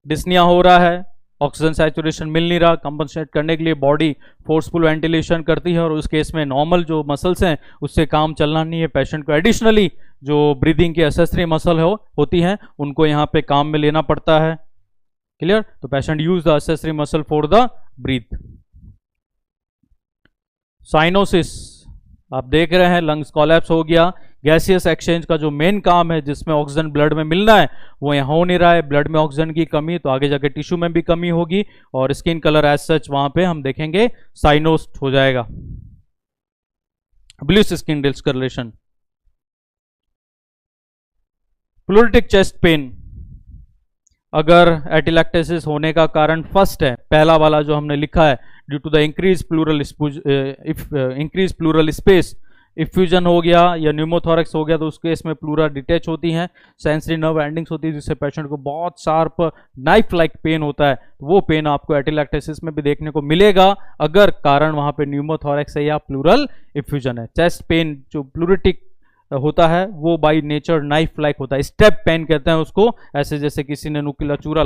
Speaker 1: dyspnea हो रहा है, ऑक्सीजन सैचुरेशन मिल नहीं रहा, कंपनसेट करने के लिए बॉडी फोर्सफुल वेंटिलेशन करती है, और उस केस में नॉर्मल जो मसल्स हैं उससे काम चलना नहीं है, पेशेंट को एडिशनली जो ब्रीदिंग की एक्सेसरी मसल होती हैं उनको यहाँ पे काम में लेना पड़ता है। क्लियर। तो patient use the accessory muscle for the breath. Cyanosis, आप देख रहे हैं लंग्स कोलैप्स हो गया, गैसियस एक्सचेंज का जो मेन काम है जिसमें ऑक्सीजन ब्लड में मिलना है वो यहाँ हो नहीं रहा है, ब्लड में ऑक्सीजन की कमी, तो आगे जाके टिश्यू में भी कमी होगी, और स्किन कलर एज सच वहां पे हम देखेंगे साइनोस्ट हो जाएगा, bluish skin discolouration. Pleuritic chest pain, अगर एटिलैक्टेसिस होने का कारण फर्स्ट है, पहला वाला जो हमने लिखा है, due to the increase pleural space, effusion हो गया या न्यूमोथोरैक्स हो गया, तो उस केस में प्लूरा डिटैच होती हैं, सेंसरी नर्व एंडिंग्स होती है, जिससे पेशेंट को बहुत शार्प नाइफ लाइक पेन होता है। वो पेन आपको एटिलैक्टेसिस में भी देखने को मिलेगा, अगर कारण वहां पे न्यूमोथोरैक्स है या प्लूरल इफ्यूजन है। चेस्ट पेन जो प्लूरिटिक होता है वो बाय नेचर नाइफ लाइक होता है, स्टेप पेन कहते हैं उसको, ऐसे जैसे किसी ने नुकीला छुरा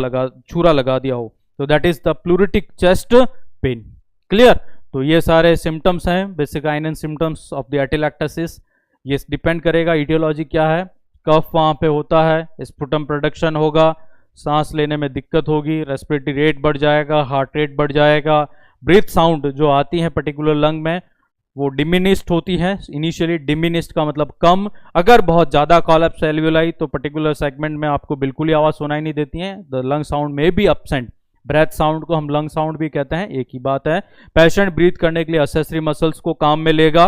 Speaker 1: लगा दिया हो, तो that is the pleuritic chest pain. Clear. तो ये सारे सिम्टम्स हैं, बेसिक आइनन सिम्टम्स ऑफ द एटिलैक्टेसिस। ये डिपेंड करेगा ईटियोलॉजी क्या है, कफ वहाँ पे होता है, स्पुटम प्रोडक्शन होगा, सांस लेने में दिक्कत होगी, रेस्पिरेटरी रेट बढ़ जाएगा, हार्ट रेट बढ़ जाएगा, ब्रीथ साउंड जो आती है पर्टिकुलर लंग में वो डिमिनिस्ड होती है। इनिशियली डिमिनिस्ड का मतलब कम, अगर बहुत ज़्यादा कोलैप्स एल्वियोलाई तो पर्टिकुलर सेगमेंट में आपको बिल्कुल ही आवाज़ सुनाई नहीं देती है, द लंग साउंड में भी एब्सेंट। ब्रेथ साउंड को हम लंग साउंड भी कहते हैं, एक ही बात है। पेशेंट ब्रीथ करने के लिए एक्सेसरी मसल्स को काम में लेगा,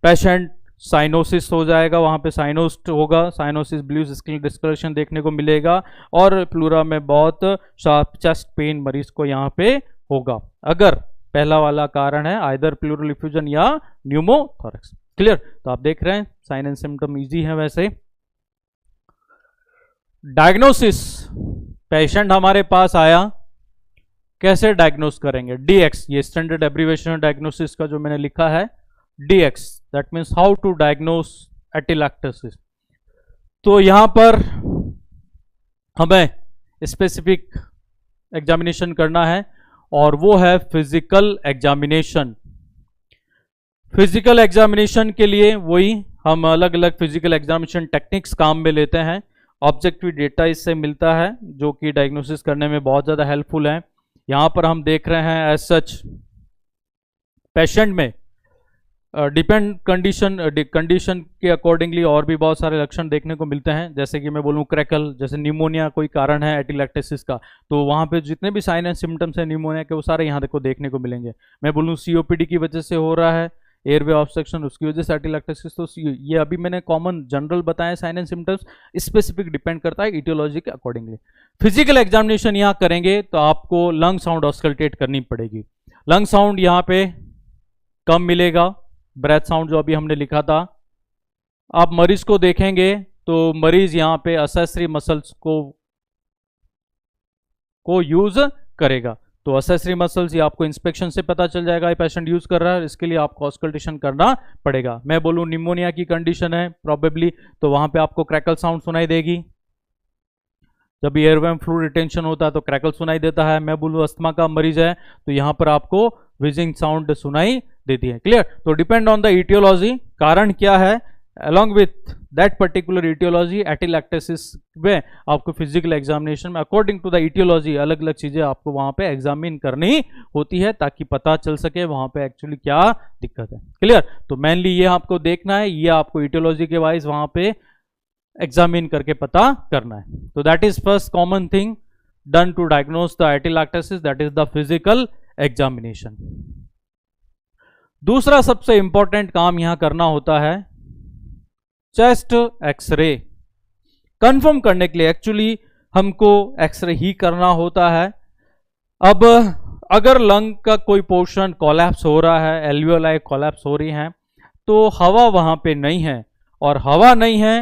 Speaker 1: पेशेंट साइनोसिस हो जाएगा, वहां पे साइनोस्ट होगा, साइनोसिस ब्लूइश स्किन डिस्कलरेशन देखने को मिलेगा, और प्लूरा में बहुत शार्प चेस्ट पेन मरीज को यहाँ पे होगा, अगर पहला वाला कारण है आइदर प्लूरल इफ्यूजन या न्यूमोथोरैक्स। क्लियर। तो आप देख रहे हैं साइन एंड सिम्टम इजी है। वैसे डायग्नोसिस, पेशेंट हमारे पास आया, कैसे डायग्नोस करेंगे, डीएक्स, ये स्टैंडर्ड एब्रीविएशन डायग्नोसिस का जो मैंने लिखा है DX, that means how to diagnose atelectasis. तो यहां पर हमें स्पेसिफिक एग्जामिनेशन करना है, और वो है फिजिकल एग्जामिनेशन। फिजिकल एग्जामिनेशन के लिए वही हम अलग अलग फिजिकल एग्जामिनेशन टेक्निक्स काम में लेते हैं, ऑब्जेक्टिव डेटा इससे मिलता है जो कि डायग्नोसिस करने में बहुत ज़्यादा हेल्पफुल है। यहाँ पर हम देख रहे हैं एज सच पेशेंट में डिपेंड कंडीशन के अकॉर्डिंगली और भी बहुत सारे लक्षण देखने को मिलते हैं, जैसे कि मैं बोलूँ क्रैकल, जैसे न्यूमोनिया कोई कारण है एटिलैक्टेसिस का, तो वहाँ पे जितने भी साइन एंड सिम्टम्स हैं न्यूमोनिया के वो सारे यहाँ देखने को मिलेंगे। मैं बोलूँ सीओपीडी की वजह से हो रहा है, एयरवे ऑब्स्ट्रक्शन, उसकी वजह से एटिलैक्टेसिस, तो ये अभी मैंने कॉमन जनरल बताए sign and symptoms, specific depend करता है इटियोलॉजी के अकॉर्डिंगली। फिजिकल एग्जामिनेशन यहाँ करेंगे तो आपको लंग साउंड ऑस्कल्टेट करनी पड़ेगी, लंग साउंड यहाँ पे कम मिलेगा, ब्रेथ साउंड जो अभी हमने लिखा था। आप मरीज को देखेंगे तो मरीज यहाँ पे असेसरी मसल्स को यूज करेगा। तो असेसरी मसल्स ये आपको इंस्पेक्शन से पता चल जाएगा ये पेशेंट यूज कर रहा है, इसके लिए आपको ऑस्कल्टेशन करना पड़ेगा। मैं बोलूं निमोनिया की कंडीशन है प्रॉबेबली, तो वहां पे आपको क्रैकल साउंड सुनाई देगी। जब एयरवे में फ्लूइड रिटेंशन होता है तो क्रैकल सुनाई देता है। मैं बोलूं अस्थमा का मरीज है तो यहां पर आपको व्हिजिंग साउंड सुनाई देती है। क्लियर? तो डिपेंड ऑन द इटियोलॉजी, कारण क्या है, along with that particular etiology एटिलैक्टेसिस में आपको फिजिकल एग्जामिनेशन में अकॉर्डिंग टू द etiology अलग अलग चीजें आपको वहां पे एग्जामिन करनी होती है ताकि पता चल सके वहां पे एक्चुअली क्या दिक्कत है। क्लियर? तो मेनली ये आपको देखना है, ये आपको etiology के वाइज वहां पे एग्जामिन करके पता करना है। तो that is first common thing done to diagnose the atelectasis, that is the physical examination. दूसरा सबसे इंपॉर्टेंट काम यहां करना होता है चेस्ट एक्सरे। कंफर्म करने के लिए एक्चुअली हमको एक्सरे ही करना होता है। अब अगर लंग का कोई पोर्शन कोलैप्स हो रहा है, एल्वियोलाई कोलैप्स हो रही है, तो हवा वहां पे नहीं है, और हवा नहीं है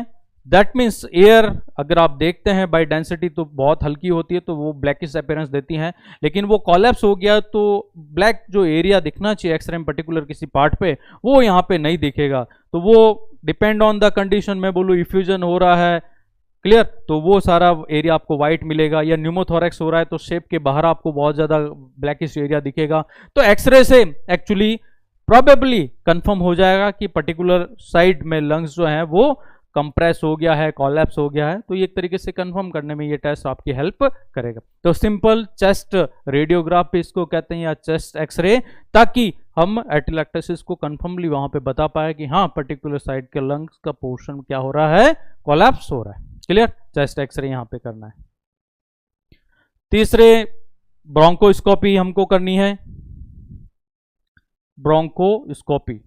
Speaker 1: दैट मीन्स एयर अगर आप देखते हैं बाय डेंसिटी तो बहुत हल्की होती है तो वो ब्लैकिश अपीयरेंस देती हैं, लेकिन वो कोलैप्स हो गया तो ब्लैक जो एरिया दिखना चाहिए एक्सरे में पर्टिकुलर किसी पार्ट पे वो यहाँ पे नहीं दिखेगा। तो वो डिपेंड ऑन द कंडीशन, मैं बोलूँ इफ्यूजन हो रहा है, क्लियर, तो वो सारा एरिया आपको व्हाइट मिलेगा, या न्यूमोथोरैक्स हो रहा है तो शेप के बाहर आपको बहुत ज्यादा ब्लैकिश एरिया दिखेगा। तो एक्सरे से एक्चुअली प्रोबेबली कंफर्म हो जाएगा कि पर्टिकुलर साइड में लंग्स जो है वो कंप्रेस हो गया है, कोलैप्स हो गया है। तो ये एक तरीके से कंफर्म करने में ये टेस्ट आपकी हेल्प करेगा। तो सिंपल चेस्ट रेडियोग्राफ इसको कहते हैं या चेस्ट एक्सरे, ताकि हम एटिलैक्टेसिस को कंफर्मली वहां पे बता पाए कि हाँ पर्टिकुलर साइड के लंग्स का पोर्शन क्या हो रहा है, कोलैप्स हो रहा है। क्लियर? चेस्ट एक्सरे यहां पे करना है। तीसरे ब्रोंकोस्कोपी हमको करनी है। ब्रोंकोस्कोपी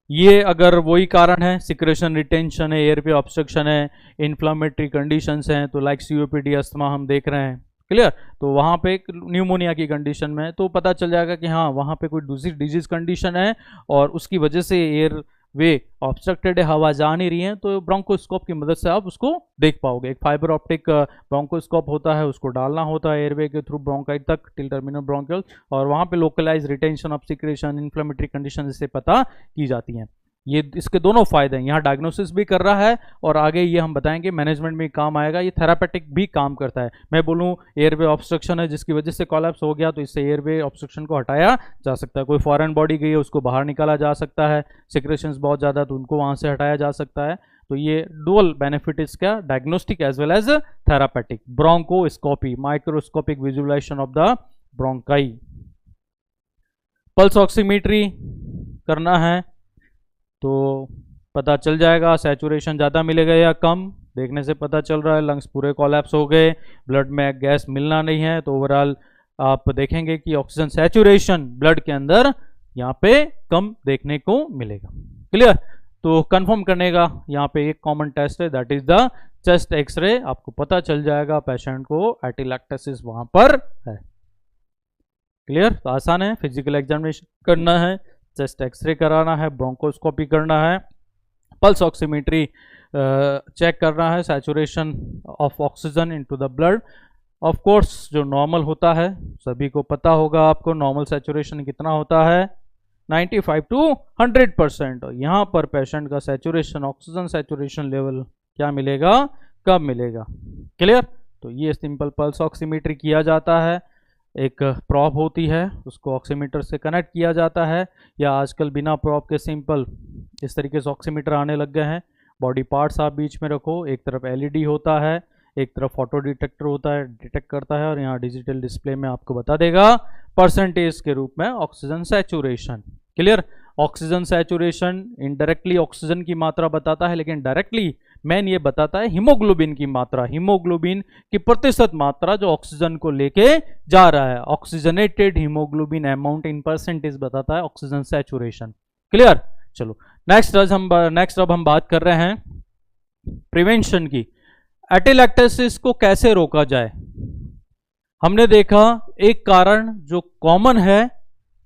Speaker 1: ये अगर वही कारण है, सिक्रेशन रिटेंशन है, एयरवे ऑब्स्ट्रक्शन है, इन्फ्लामेटरी कंडीशंस हैं, तो लाइक सीओपीडी अस्थमा हम देख रहे हैं, क्लियर, तो वहाँ पे न्यूमोनिया की कंडीशन में तो पता चल जाएगा कि हाँ वहाँ पे कोई दूसरी डिजीज कंडीशन है और उसकी वजह से एयर वे ऑब्स्ट्रक्टेड है, हवा जा नहीं रही है, तो ब्रोंकोस्कोप की मदद से आप उसको देख पाओगे। एक फाइबर ऑप्टिक ब्रोंकोस्कोप होता है, उसको डालना होता है एयरवे के थ्रू ब्रोंकाई तक टिल टर्मिनल ब्रोंकियल, और वहाँ पे localise retention of secretion, inflammatory condition इससे पता की जाती हैं। ये इसके दोनों फायदे हैं, यहाँ डायग्नोसिस भी कर रहा है और आगे ये हम बताएंगे मैनेजमेंट में काम आएगा, ये थेरापेटिक भी काम करता है। मैं बोलूँ एयरवे ऑब्स्ट्रक्शन है जिसकी वजह से कोलैप्स हो गया, तो इससे एयरवे ऑब्स्ट्रक्शन को हटाया जा सकता है। कोई फॉरेन बॉडी गई है उसको बाहर निकाला जा सकता है, सिक्रेशंस बहुत ज़्यादा तो उनको वहाँ से हटाया जा सकता है। तो ये डुअल बेनिफिट इसका, diagnostic as well as therapeutic. Bronchoscopy, microscopic visualization of the bronchi. Pulse oximetry करना है तो पता चल जाएगा सैचुरेशन ज़्यादा मिलेगा या कम, देखने से पता चल रहा है लंग्स पूरे कोलैप्स हो गए, ब्लड में गैस मिलना नहीं है, तो ओवरऑल आप देखेंगे कि ऑक्सीजन सैचुरेशन ब्लड के अंदर यहाँ पे कम देखने को मिलेगा। क्लियर? तो कंफर्म करने का यहाँ पे एक कॉमन टेस्ट है, that is the chest X-ray. आपको पता चल जाएगा पेशेंट को एटिलैक्टेसिस वहां पर है। क्लियर? तो आसान है, फिजिकल एग्जामिनेशन करना है, चेस्ट एक्सरे कराना है, ब्रोंकोस्कोपी करना है, पल्स ऑक्सीमेट्री चेक करना है, saturation of oxygen into the blood. Of course जो नॉर्मल होता है सभी को पता होगा, आपको नॉर्मल सैचुरेशन कितना होता है 95 to 100%। यहाँ पर पेशेंट का सैचुरेशन, ऑक्सीजन सैचुरेशन लेवल क्या मिलेगा, कब मिलेगा। क्लियर? तो ये सिंपल पल्स ऑक्सीमेट्री किया जाता है, एक प्रॉप होती है उसको ऑक्सीमीटर से कनेक्ट किया जाता है, या आजकल बिना प्रॉप के सिंपल इस तरीके से ऑक्सीमीटर आने लग गए हैं। बॉडी पार्ट्स आप बीच में रखो, एक तरफ एलईडी होता है, एक तरफ फोटो डिटेक्टर होता है, डिटेक्ट करता है, और यहाँ डिजिटल डिस्प्ले में आपको बता देगा परसेंटेज के रूप में oxygen saturation. Clear? Oxygen saturation indirectly oxygen की मात्रा बताता है, लेकिन डायरेक्टली मेन ये बताता है हीमोग्लोबिन की मात्रा, हीमोग्लोबिन की प्रतिशत मात्रा जो ऑक्सीजन को लेके जा रहा है। Oxygenated haemoglobin amount in percentage बताता है ऑक्सीजन सैचुरेशन। क्लियर? चलो नेक्स्ट अब हम बात कर रहे हैं प्रिवेंशन की। एटिलैक्टेसिस को कैसे रोका जाए। हमने देखा एक कारण जो कॉमन है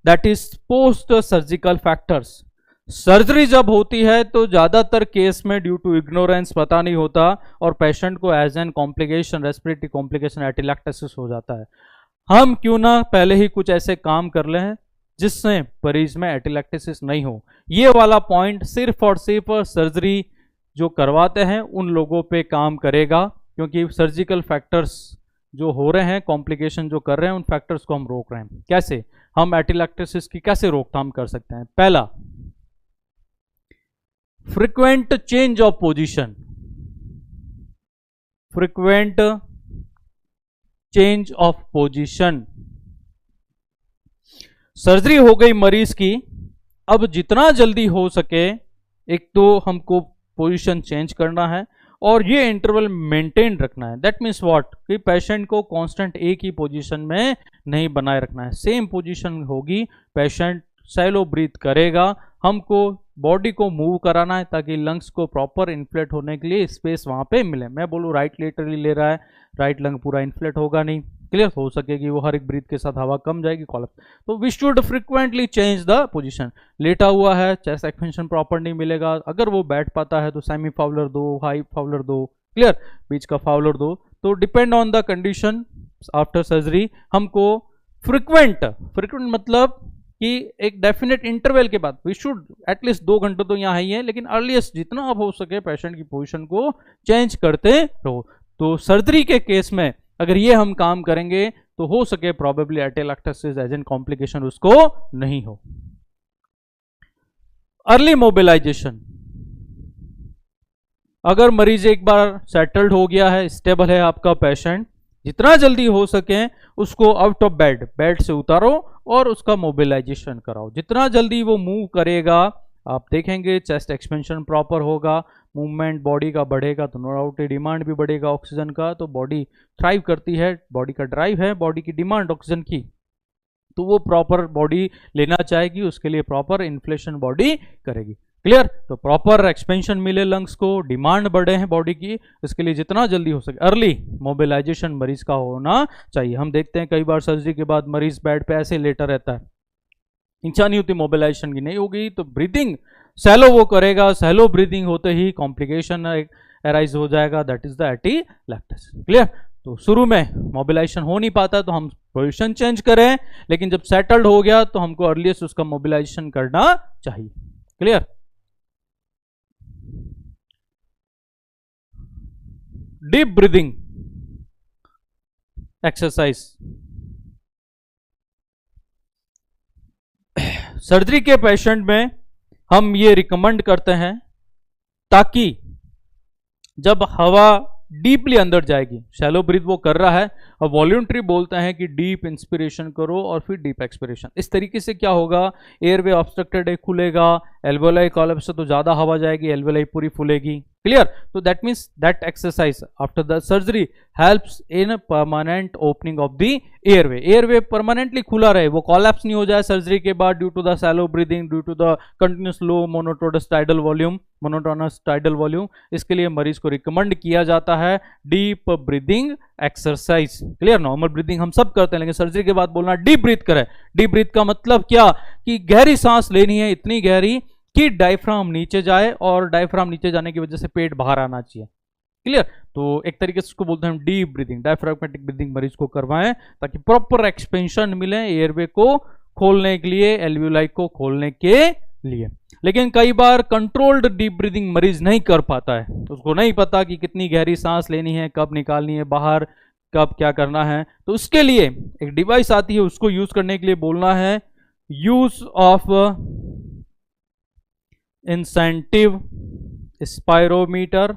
Speaker 1: that is post surgical factors. Surgery जब होती है तो ज़्यादातर केस में ड्यू टू इग्नोरेंस पता नहीं होता और पेशेंट को as an complication, respiratory complication, atelectasis हो जाता है। हम क्यों ना पहले ही कुछ ऐसे काम कर लें जिससे मरीज में एटिलैक्टोसिस नहीं हो। ये वाला पॉइंट सिर्फ और सिर्फ सर्जरी जो करवाते हैं उन लोगों पे काम करेगा, क्योंकि सर्जिकल फैक्टर्स जो हो रहे हैं, कॉम्प्लिकेशन जो कर रहे हैं, उन फैक्टर्स को हम रोक रहे हैं। कैसे हम एटिलैक्टोसिस की कैसे रोकथाम कर सकते हैं? पहला, frequent change of position. Frequent change of position. Surgery हो गई मरीज की, अब जितना जल्दी हो सके एक तो हमको पोजीशन चेंज करना है और ये इंटरवल मेंटेन रखना है। दैट मीन्स व्हाट, कि पेशेंट को कांस्टेंट एक ही पोजीशन में नहीं बनाए रखना है, सेम पोजीशन होगी, पेशेंट सैलो ब्रीथ करेगा, हमको बॉडी को मूव कराना है ताकि लंग्स को प्रॉपर इन्फ्लेट होने के लिए स्पेस वहां पे मिले। मैं बोलूँ राइट लेटरली ले रहा है, राइट लंग पूरा इन्फ्लेट होगा नहीं, क्लियर हो सकेगी, वो हर एक ब्रीथ के साथ हवा कम जाएगी, कॉलअप। तो we should frequently change the position. लेटा हुआ है, चेस्ट एक्सपेंशन प्रॉपर नहीं मिलेगा, अगर वो बैठ पाता है तो सेमी फाउलर दो, हाई फाउलर दो, क्लियर, बीच का फाउलर दो। तो depend on the condition after surgery हमको फ्रिक्वेंट मतलब कि एक डेफिनेट इंटरवल के बाद, वी शुड एटलीस्ट 2 घंटे तो यहाँ ही है, लेकिन अर्लीस्ट जितना अब हो सके पेशेंट की पोजीशन को चेंज करते रहो। तो सर्जरी के केस में अगर ये हम काम करेंगे तो हो सके प्रोबेबली एटिलैक्टोसिस एज एन कॉम्प्लिकेशन उसको नहीं हो। अर्ली मोबिलाइजेशन, अगर मरीज एक बार सेटल्ड हो गया है, स्टेबल है आपका पेशेंट, जितना जल्दी हो सके उसको आउट ऑफ बेड से उतारो और उसका मोबिलाइजेशन कराओ। जितना जल्दी वो मूव करेगा आप देखेंगे चेस्ट एक्सपेंशन प्रॉपर होगा, मूवमेंट बॉडी का बढ़ेगा तो नो डाउट डिमांड भी बढ़ेगा ऑक्सीजन का, तो बॉडी थ्राइव करती है, बॉडी का ड्राइव है बॉडी की डिमांड ऑक्सीजन की, तो वो प्रॉपर बॉडी लेना चाहेगी, उसके लिए प्रॉपर इन्फ्लेशन बॉडी करेगी, क्लियर। तो प्रॉपर एक्सपेंशन मिले लंग्स को, डिमांड बढ़े हैं बॉडी की, इसके लिए जितना जल्दी हो सके अर्ली मोबिलाइजेशन मरीज का होना चाहिए। हम देखते हैं कई बार सर्जरी के बाद मरीज बेड पे ऐसे लेटा रहता है, इच्छा नहीं होती मोबिलाइजेशन की, नहीं होगी तो ब्रीदिंग सैलो वो करेगा, सैलो ब्रीदिंग होते ही कॉम्प्लिकेशन अराइज हो जाएगा, दैट इज द एटिलैक्टोसिस, क्लियर। तो शुरू में मोबिलाइजेशन हो नहीं पाता तो हम पोजीशन चेंज करें, लेकिन जब सेटल्ड हो गया तो हमको अर्लीस्ट उसका मोबिलाइजेशन करना चाहिए, clear. Deep breathing exercise, surgery के पेशेंट में हम ये रिकमेंड करते हैं ताकि जब हवा डीपली अंदर जाएगी, शैलो ब्रीथ वो कर रहा है और वॉल्यूंटरी बोलते हैं कि डीप इंस्पिरेशन करो और फिर डीप एक्सपिरेशन। इस तरीके से क्या होगा, एयरवे ऑब्स्ट्रक्टेड है, खुलेगा, एल्वेओलाई कॉलप्स से तो ज्यादा हवा जाएगी, एल्वेओलाई पूरी फूलेगी, क्लियर। तो that means that exercise after the surgery helps in permanent opening of the airway. Airway permanently खुला रहे, वो कॉलैप्स नहीं हो जाए सर्जरी के बाद due to the shallow breathing, due to the continuous low monotonous tidal volume. इसके लिए मरीज को रिकमेंड किया जाता है deep breathing exercise, clear. Normal breathing हम सब करते हैं, लेकिन सर्जरी के बाद बोलना डीप ब्रीथ करें। डीप ब्रीथ का मतलब क्या, कि गहरी सांस लेनी है, इतनी गहरी कि डायफ्राम नीचे जाए और डायफ्राम नीचे जाने की वजह से पेट बाहर आना चाहिए, क्लियर। तो एक तरीके से उसको बोलते हैं डीप ब्रीदिंग, डायफ्रागमेटिक ब्रीदिंग मरीज को करवाएं ताकि प्रॉपर एक्सपेंशन मिले एयरवे को खोलने के लिए, एल्वेओलाई को खोलने के लिए। लेकिन कई बार कंट्रोल्ड डीप ब्रीदिंग मरीज नहीं कर पाता है, उसको नहीं पता कि कितनी गहरी सांस लेनी है, कब निकालनी है बाहर, कब क्या करना है। तो उसके लिए एक डिवाइस आती है, उसको यूज करने के लिए बोलना है यूज ऑफ इंसेंटिव स्पायरोमीटर,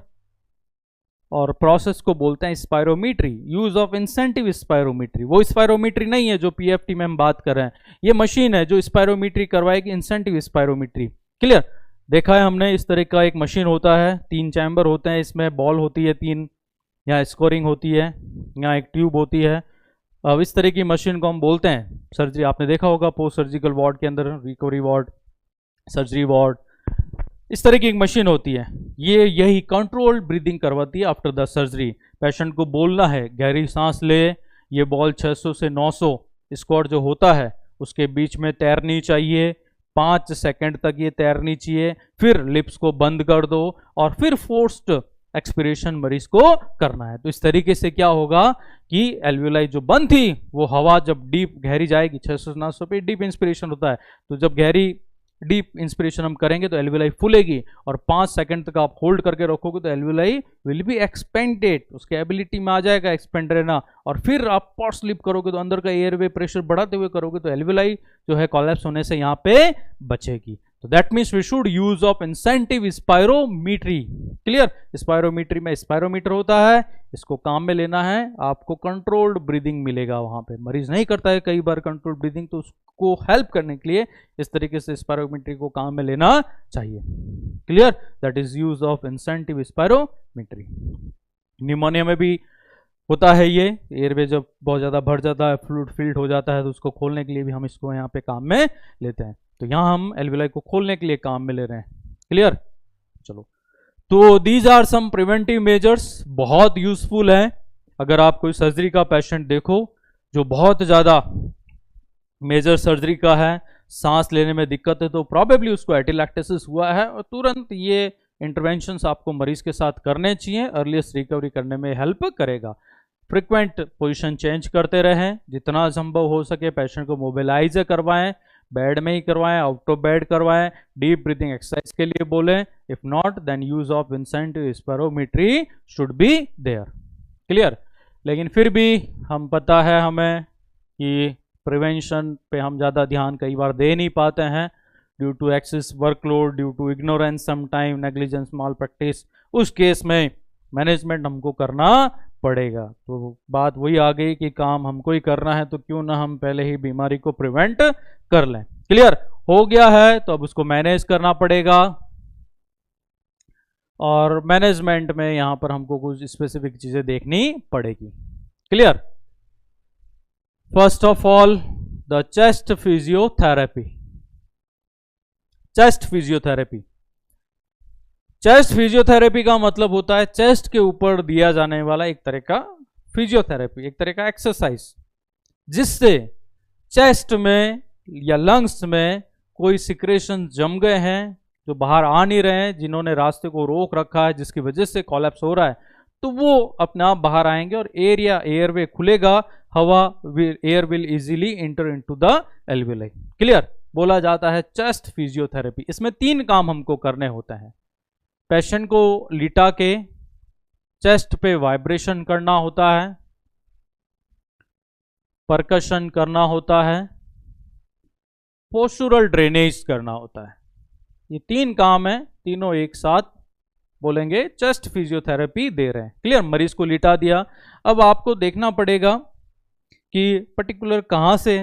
Speaker 1: और प्रोसेस को बोलते हैं spirometry. Use of incentive spirometry, वो स्पायरोमीट्री नहीं है जो पीएफटी में हम बात कर रहे हैं, ये मशीन है जो स्पायरोमीट्री करवाएगी, इंसेंटिव स्पायरोमीट्री, क्लियर। देखा है हमने, इस तरह का एक मशीन होता है, 3 चैम्बर होते हैं, इसमें बॉल होती है 3, यहाँ स्कोरिंग होती है, यहाँ एक ट्यूब होती है। अब इस तरह की मशीन को हम बोलते हैं सर्जरी, आपने देखा होगा पोस्ट सर्जिकल वार्ड के अंदर, रिकवरी वार्ड, सर्जरी वार्ड, इस तरह की एक मशीन होती है, ये यही कंट्रोल्ड ब्रीदिंग करवाती है आफ्टर द सर्जरी। पेशेंट को बोलना है गहरी सांस ले, ये बॉल 600 से 900 स्क्वाट जो होता है उसके बीच में तैरनी चाहिए, 5 सेकंड तक ये तैरनी चाहिए, फिर लिप्स को बंद कर दो और फिर फोर्स्ड एक्सपिरेशन मरीज को करना है। तो इस तरीके से क्या होगा कि एल्वियोलाई जो बंद थी वो हवा जब डीप गहरी जाएगी, 600-700 पे डीप इंस्पिरेशन होता है, तो जब गहरी डीप इंस्पिरेशन हम करेंगे तो एल्वियोलाई फूलेगी और 5 सेकंड तक आप होल्ड करके रखोगे तो एल्वियोलाई विल बी एक्सपेंडेड, उसके एबिलिटी में आ जाएगा एक्सपेंड रहना। और फिर आप पॉट स्लिप करोगे तो अंदर का एयरवे प्रेशर बढ़ाते हुए करोगे तो एल्वियोलाई जो है कोलैप्स होने से यहाँ पे बचेगी। तो that means we should use of incentive spirometry. Clear? Spirometry में स्पायरोमीटर होता है, इसको काम में लेना है, आपको कंट्रोल्ड ब्रीदिंग मिलेगा। वहां पे मरीज नहीं करता है कई बार कंट्रोल्ड ब्रीदिंग, तो उसको हेल्प करने के लिए इस तरीके से स्पायरोमीट्री को काम में लेना चाहिए। Clear? That is use of incentive spirometry. Pneumonia में भी होता है ये, एयरवे जब बहुत ज्यादा भर जाता है, फ्लूइड फिल्ड हो जाता है, तो उसको खोलने के लिए भी हम इसको यहाँ पे काम में लेते हैं। तो यहां हम एल्वियोलाई को खोलने के लिए काम में ले रहे हैं। क्लियर? चलो, तो these are some preventive measures, बहुत यूजफुल है। अगर आप कोई सर्जरी का पेशेंट देखो जो बहुत ज्यादा मेजर सर्जरी का है, सांस लेने में दिक्कत है, तो प्रॉबेबली उसको एटिलैक्टेसिस हुआ है और तुरंत ये इंटरवेंशंस आपको मरीज के साथ करने चाहिए, अर्लीस्ट रिकवरी करने में हेल्प करेगा। फ्रिक्वेंट पोजीशन चेंज करते रहें, जितना संभव हो सके पेशेंट को मोबिलाइज करवाएं, बेड में ही करवाएं, आउट ऑफ बेड करवाएं, डीप ब्रीथिंग एक्सरसाइज के लिए बोलें। If not then use of incentive spirometry should be there. Clear? लेकिन फिर भी हम पता है हमें कि प्रिवेंशन पे हम ज़्यादा ध्यान कई बार दे नहीं पाते हैं, due to excess workload, due to ignorance, sometime negligence, malpractice. उस केस में मैनेजमेंट हमको करना पड़ेगा। तो बात वही आ गई कि काम हमको ही करना है, तो क्यों ना हम पहले ही बीमारी को प्रिवेंट कर लें। क्लियर? हो गया है तो अब उसको मैनेज करना पड़ेगा, और मैनेजमेंट में यहां पर हमको कुछ स्पेसिफिक चीजें देखनी पड़ेगी। Clear? First of all the chest physiotherapy. Chest physiotherapy, chest physiotherapy का मतलब होता है चेस्ट के ऊपर दिया जाने वाला एक तरह का फिजियोथेरेपी, एक तरह का एक्सरसाइज, जिससे चेस्ट में या लंग्स में कोई सिक्रेशन जम गए हैं जो बाहर आ नहीं रहे हैं, जिन्होंने रास्ते को रोक रखा है, जिसकी वजह से कोलैप्स हो रहा है, तो वो अपने आप बाहर आएंगे और एयरवे खुलेगा, हवा air will easily enter into the alveoli. Clear? बोला जाता है चेस्ट फिजियोथेरेपी। इसमें 3 काम हमको करने होते हैं। पेशेंट को लिटा के चेस्ट पे वाइब्रेशन करना होता है, परकशन करना होता है, पोस्चुरल ड्रेनेज करना होता है। ये 3 काम है, तीनों एक साथ बोलेंगे चेस्ट फिजियोथेरेपी दे रहे हैं। क्लियर? मरीज को लिटा दिया, अब आपको देखना पड़ेगा कि पर्टिकुलर कहां से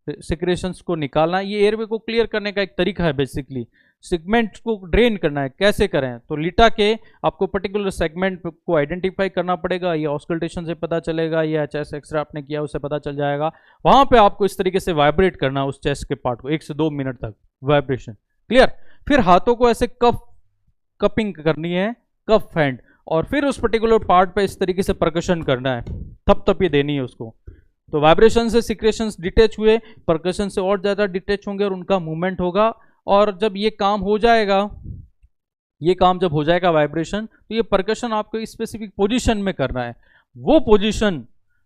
Speaker 1: सिक्रेशंस को निकालना। ये एयरवे को क्लियर करने का एक तरीका है, बेसिकली सेगमेंट को ड्रेन करना है। कैसे करें? तो लिटा के आपको पर्टिकुलर सेगमेंट को आइडेंटिफाई करना पड़ेगा, ये ऑस्कल्टेशन से पता चलेगा, या चेस्ट एक्सरे आपने किया उससे पता चल जाएगा। वहां पे आपको इस तरीके से वाइब्रेट करना उस चेस्ट के पार्ट को 1 से 2 मिनट तक वाइब्रेशन। क्लियर? फिर हाथों को ऐसे कपिंग करनी है, कफ हैंड, और फिर उस पर्टिकुलर पार्ट पे इस तरीके से परकशन करना है, थप देनी है उसको। तो वाइब्रेशन से सिक्रेशंस डिटेच हुए, परकशन से और ज्यादा डिटेच होंगे और उनका मूवमेंट होगा। और जब ये काम हो जाएगा, ये काम जब हो जाएगा वाइब्रेशन, तो ये परकशन आपको स्पेसिफिक पोजीशन में करना है। वो पोजीशन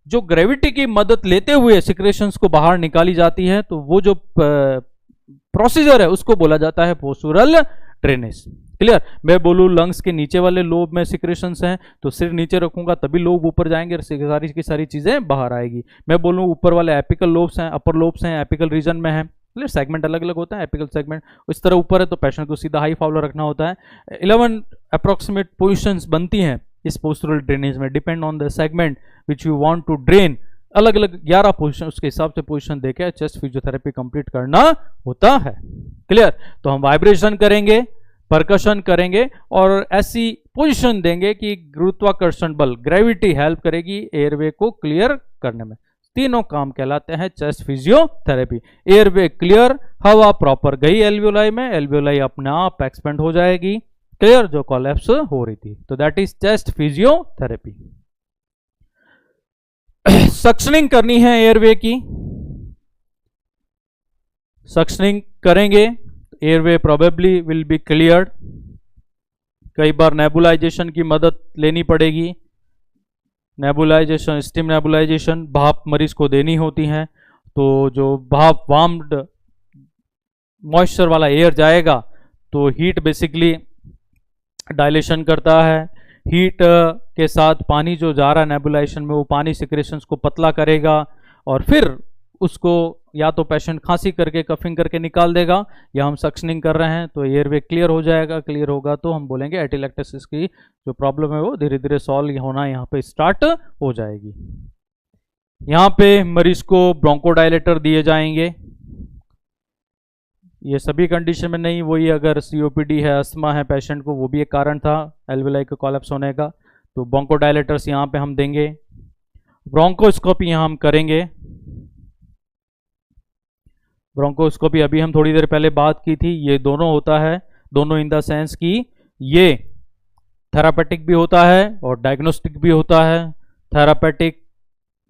Speaker 1: जो ग्रेविटी की मदद लेते हुए सिक्रेशंस को बाहर निकाली जाती है, तो वो जो प्रोसीजर है उसको बोला जाता है पोस्चुरल ड्रेनेज। क्लियर? मैं बोलूं लंग्स के नीचे वाले लोब में सिक्रेशंस हैं, तो सिर नीचे रखूंगा तभी लोब ऊपर जाएंगे और सारी की सारी चीजें बाहर आएगी। मैं बोलूं ऊपर वाले एपिकल लोब्स हैं, अपर लोब्स हैं, एपिकल रीजन में है। क्लियर? सेगमेंट अलग अलग होता है, एपिकल सेगमेंट इस तरह ऊपर है तो पेशेंट को सीधा हाई फाउलर रखना होता है। 11 अप्रोक्सीमेट पोजिशंस बनती हैं इस पोस्चुरल ड्रेनेज में, depend on the segment which you want to drain. अलग अलग 11 पोजीशन, उसके हिसाब से पोजीशन देके चेस्ट फिजियोथेरेपी कंप्लीट करना होता है। क्लियर? तो हम वाइब्रेशन करेंगे, परकशन करेंगे और ऐसी पोजीशन देंगे कि गुरुत्वाकर्षण बल, ग्रेविटी हेल्प करेगी एयरवे को क्लियर करने में। तीनों काम कहलाते हैं चेस्ट फिजियोथेरेपी। एयरवे क्लियर, हवा प्रॉपर गई एल्वियोलाई में, एल्वियोलाई अपने आप एक्सपेंड हो जाएगी। क्लियर? जो कोलैप्स हो रही थी, तो that is chest physiotherapy. Suctioning करनी है एयरवे की, सक्शनिंग करेंगे airway probably will be cleared. कई बार नेबुलाइजेशन की मदद लेनी पड़ेगी। नेबुलाइजेशन, स्टीम नेबुलाइजेशन, भाप मरीज को देनी होती है। तो जो भाप वार्म्ड मॉइस्चर वाला एयर जाएगा तो हीट बेसिकली डायलेशन करता है। हीट के साथ पानी जो जा रहा है नेबुलाइजेशन में, वो पानी सिक्रेशंस को पतला करेगा और फिर उसको या तो पेशेंट खांसी करके कफिंग करके निकाल देगा, या हम सक्शनिंग कर रहे हैं तो एयरवे क्लियर हो जाएगा। क्लियर होगा तो हम बोलेंगे एटिलैक्टोसिस की जो प्रॉब्लम है वो धीरे धीरे सॉल्व होना यहाँ पे स्टार्ट हो जाएगी। यहाँ पे मरीज को ब्रोंकोडायलेटर दिए जाएंगे। ये सभी कंडीशन में नहीं, वही अगर सीओपीडी है, अस्थमा है पेशेंट को, वो भी एक कारण था एल्वेलाई का कोलैप्स होने का, तो ब्रोंकोडायलेटर्स यहाँ पे हम देंगे। ब्रोंकोस्कोपी यहाँ हम करेंगे। ब्रोंकोस्कोपी अभी हम थोड़ी देर पहले बात की थी, ये दोनों होता है, दोनों इन द सेंस कि ये थेरापेटिक भी होता है और डायग्नोस्टिक भी होता है। थेरापेटिक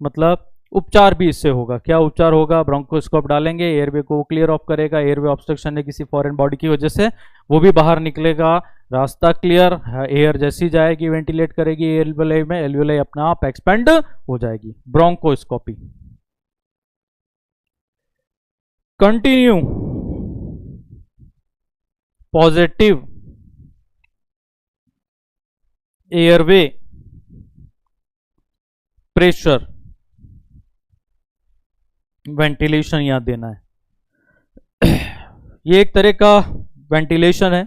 Speaker 1: मतलब उपचार भी इससे होगा। क्या उपचार होगा? ब्रोंकोस्कोप डालेंगे, एयरवे को क्लियर ऑफ करेगा, एयरवे ऑब्स्ट्रक्शन है किसी फॉरेन बॉडी की वजह से, वो भी बाहर निकलेगा, रास्ता क्लियर, एयर जैसी जाएगी वेंटिलेट करेगी एल्वेलाई में, एल्वेलाई अपने आप एक्सपेंड हो जाएगी। Bronchoscopy. Continue positive airway pressure ventilation यहां देना है। ये एक तरह का वेंटिलेशन है।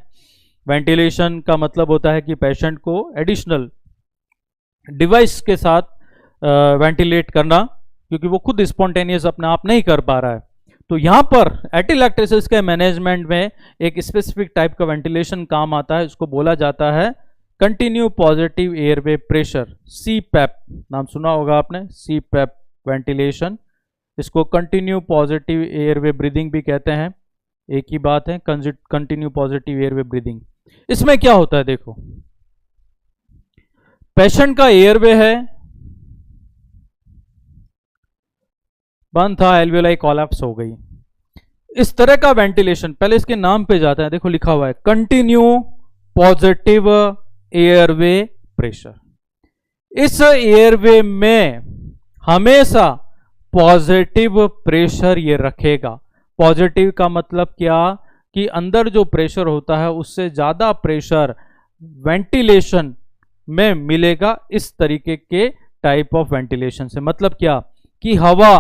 Speaker 1: वेंटिलेशन का मतलब होता है कि पेशेंट को एडिशनल डिवाइस के साथ वेंटिलेट करना, क्योंकि वो खुद स्पॉन्टेनियस अपने आप नहीं कर पा रहा है। तो यहां पर एटिलैक्टोसिस के मैनेजमेंट में एक स्पेसिफिक टाइप का वेंटिलेशन काम आता है, इसको बोला जाता है continue positive airway pressure, CPAP. नाम सुना होगा आपने, सीपैप वेंटिलेशन। इसको कंटिन्यू पॉजिटिव एयरवे ब्रीदिंग भी कहते हैं, एक ही बात है, कंटिन्यू पॉजिटिव एयरवे ब्रीदिंग। इसमें क्या होता है देखो, पेशेंट का एयरवे है बंद था, एल्वेलाई कोलैप्स हो गई। इस तरह का वेंटिलेशन पहले इसके नाम पे जाता है, देखो लिखा हुआ है कंटिन्यू पॉजिटिव एयरवे प्रेशर। इस एयरवे में हमेशा पॉजिटिव प्रेशर ये रखेगा। पॉजिटिव का मतलब क्या कि अंदर जो प्रेशर होता है उससे ज्यादा प्रेशर वेंटिलेशन में मिलेगा, इस तरीके के टाइप ऑफ वेंटिलेशन से। मतलब क्या कि हवा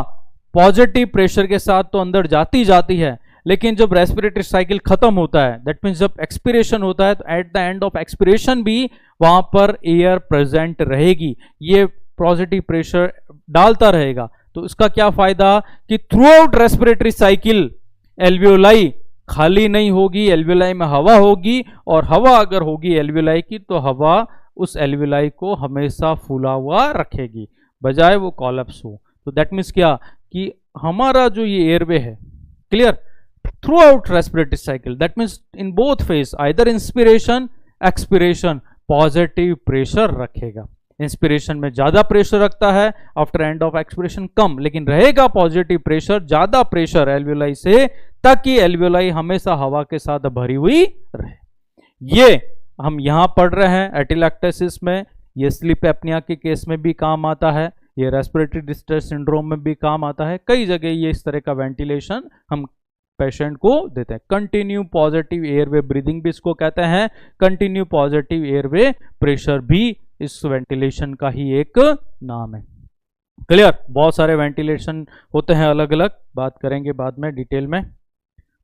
Speaker 1: पॉजिटिव प्रेशर के साथ तो अंदर जाती है, लेकिन जब रेस्पिरेटरी साइकिल खत्म होता है, दैट मीन्स जब एक्सपिरेशन होता है, तो at the end of expiration भी वहां पर एयर प्रेजेंट रहेगी, ये पॉजिटिव प्रेशर डालता रहेगा। तो इसका क्या फायदा कि through out respiratory cycle alveoli खाली नहीं होगी, एल्वियोलाई में हवा होगी, और हवा अगर होगी एल्वियोलाई की तो हवा उस एल्वियोलाई को हमेशा फूला हुआ रखेगी, बजाय वो कोलैप्स हो। तो दैट मीन्स क्या कि हमारा जो ये एयरवे है clear through out respiratory cycle, that means in both phase, either inspiration expiration, positive pressure रखेगा। इंस्पिरेशन में ज्यादा प्रेशर रखता है, आफ्टर एंड ऑफ एक्सपिरेशन कम, लेकिन रहेगा पॉजिटिव प्रेशर, ज्यादा प्रेशर एल्वियोलाई से, ताकि एल्वियोलाई हमेशा हवा के साथ भरी हुई रहे। ये हम यहां पढ़ रहे हैं एटिलैक्टोसिस में, ये स्लीप एपनिया के केस में भी काम आता है, ये रेस्पिरेटरी डिस्ट्रेस सिंड्रोम में भी काम आता है, कई जगह ये इस तरह का वेंटिलेशन हम पेशेंट को देते हैं। कंटिन्यू पॉजिटिव एयरवे ब्रीदिंग भी इसको कहते हैं, कंटिन्यू पॉजिटिव एयरवे प्रेशर भी इस वेंटिलेशन का ही एक नाम है। क्लियर? बहुत सारे वेंटिलेशन होते हैं अलग अलग, बात करेंगे बाद में डिटेल में।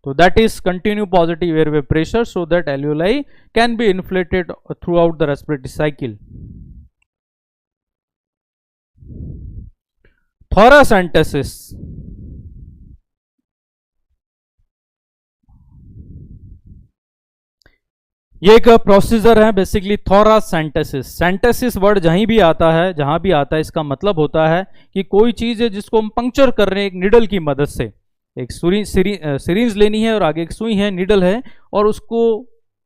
Speaker 1: तो that is continue positive airway pressure so that alveoli can be inflated through out the respiratory cycle. Thoracentesis, ये एक प्रोसीजर है बेसिकली थोरासेंटेसिस। सेंटेसिस वर्ड जहां भी आता है इसका मतलब होता है कि कोई चीज है जिसको हम पंक्चर कर रहे हैं एक निडल की मदद से। एक सिरिंज लेनी है और आगे एक सुई है, निडल है, और उसको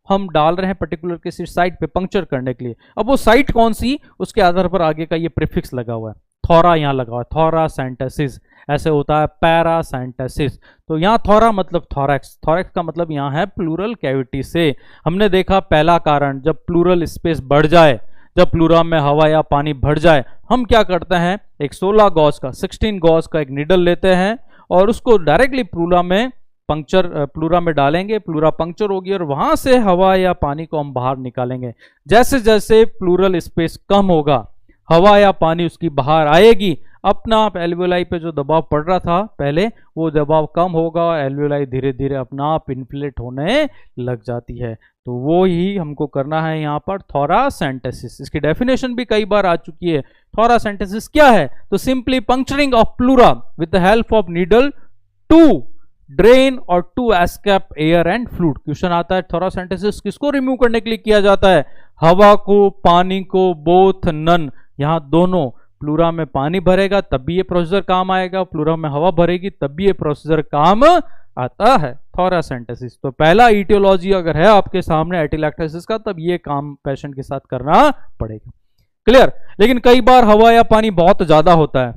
Speaker 1: हम डाल रहे हैं पर्टिकुलर किसी साइट पे पंक्चर करने के लिए। अब वो साइट कौन सी, उसके आधार पर आगे का ये प्रीफिक्स लगा हुआ है। थोरा यहाँ लगा हुआ है, थोरासेंटेसिस, ऐसे होता है पैरासेंटेसिस। तो यहाँ थोरा मतलब थोरैक्स, थोरैक्स का मतलब यहाँ है प्लूरल कैविटी से। हमने देखा पहला कारण, जब प्लूरल स्पेस बढ़ जाए, जब प्लूरा में हवा या पानी भर जाए, हम क्या करते हैं, एक 16 गॉस का 16 गॉस का एक नीडल लेते हैं और उसको डायरेक्टली प्लूरा में डालेंगे, प्लूरा पंक्चर होगी और वहां से हवा या पानी को हम बाहर निकालेंगे। जैसे जैसे प्लूरल स्पेस कम होगा, हवा या पानी उसकी बाहर आएगी, अपना आप एल्वियोलाई पे जो दबाव पड़ रहा था पहले, वो दबाव कम होगा, एल्वियोलाई धीरे धीरे अपना आप इन्फ्लेट होने लग जाती है। तो वो ही हमको करना है यहाँ पर, थोरासेंटेसिस। इसकी डेफिनेशन भी कई बार आ चुकी है। थोरासेंटेसिस क्या है, तो simply puncturing of pleura with the help of needle to drain और to escape air and fluid. Question आता है थोरासेंटेसिस किसको रिमूव करने के लिए किया जाता है, हवा को, पानी को, बोथ नन। यहां दोनों, प्लूरा में पानी भरेगा तब भी ये प्रोसीजर काम आएगा, प्लूरा में हवा भरेगी तब भी ये प्रोसीजर काम आता है, थोरासेंटेसिस। तो पहला ईटियोलॉजी अगर है आपके सामने एटिलैक्टोसिस का, तब ये काम पेशेंट के साथ करना पड़ेगा। क्लियर। लेकिन कई बार हवा या पानी बहुत ज्यादा होता है,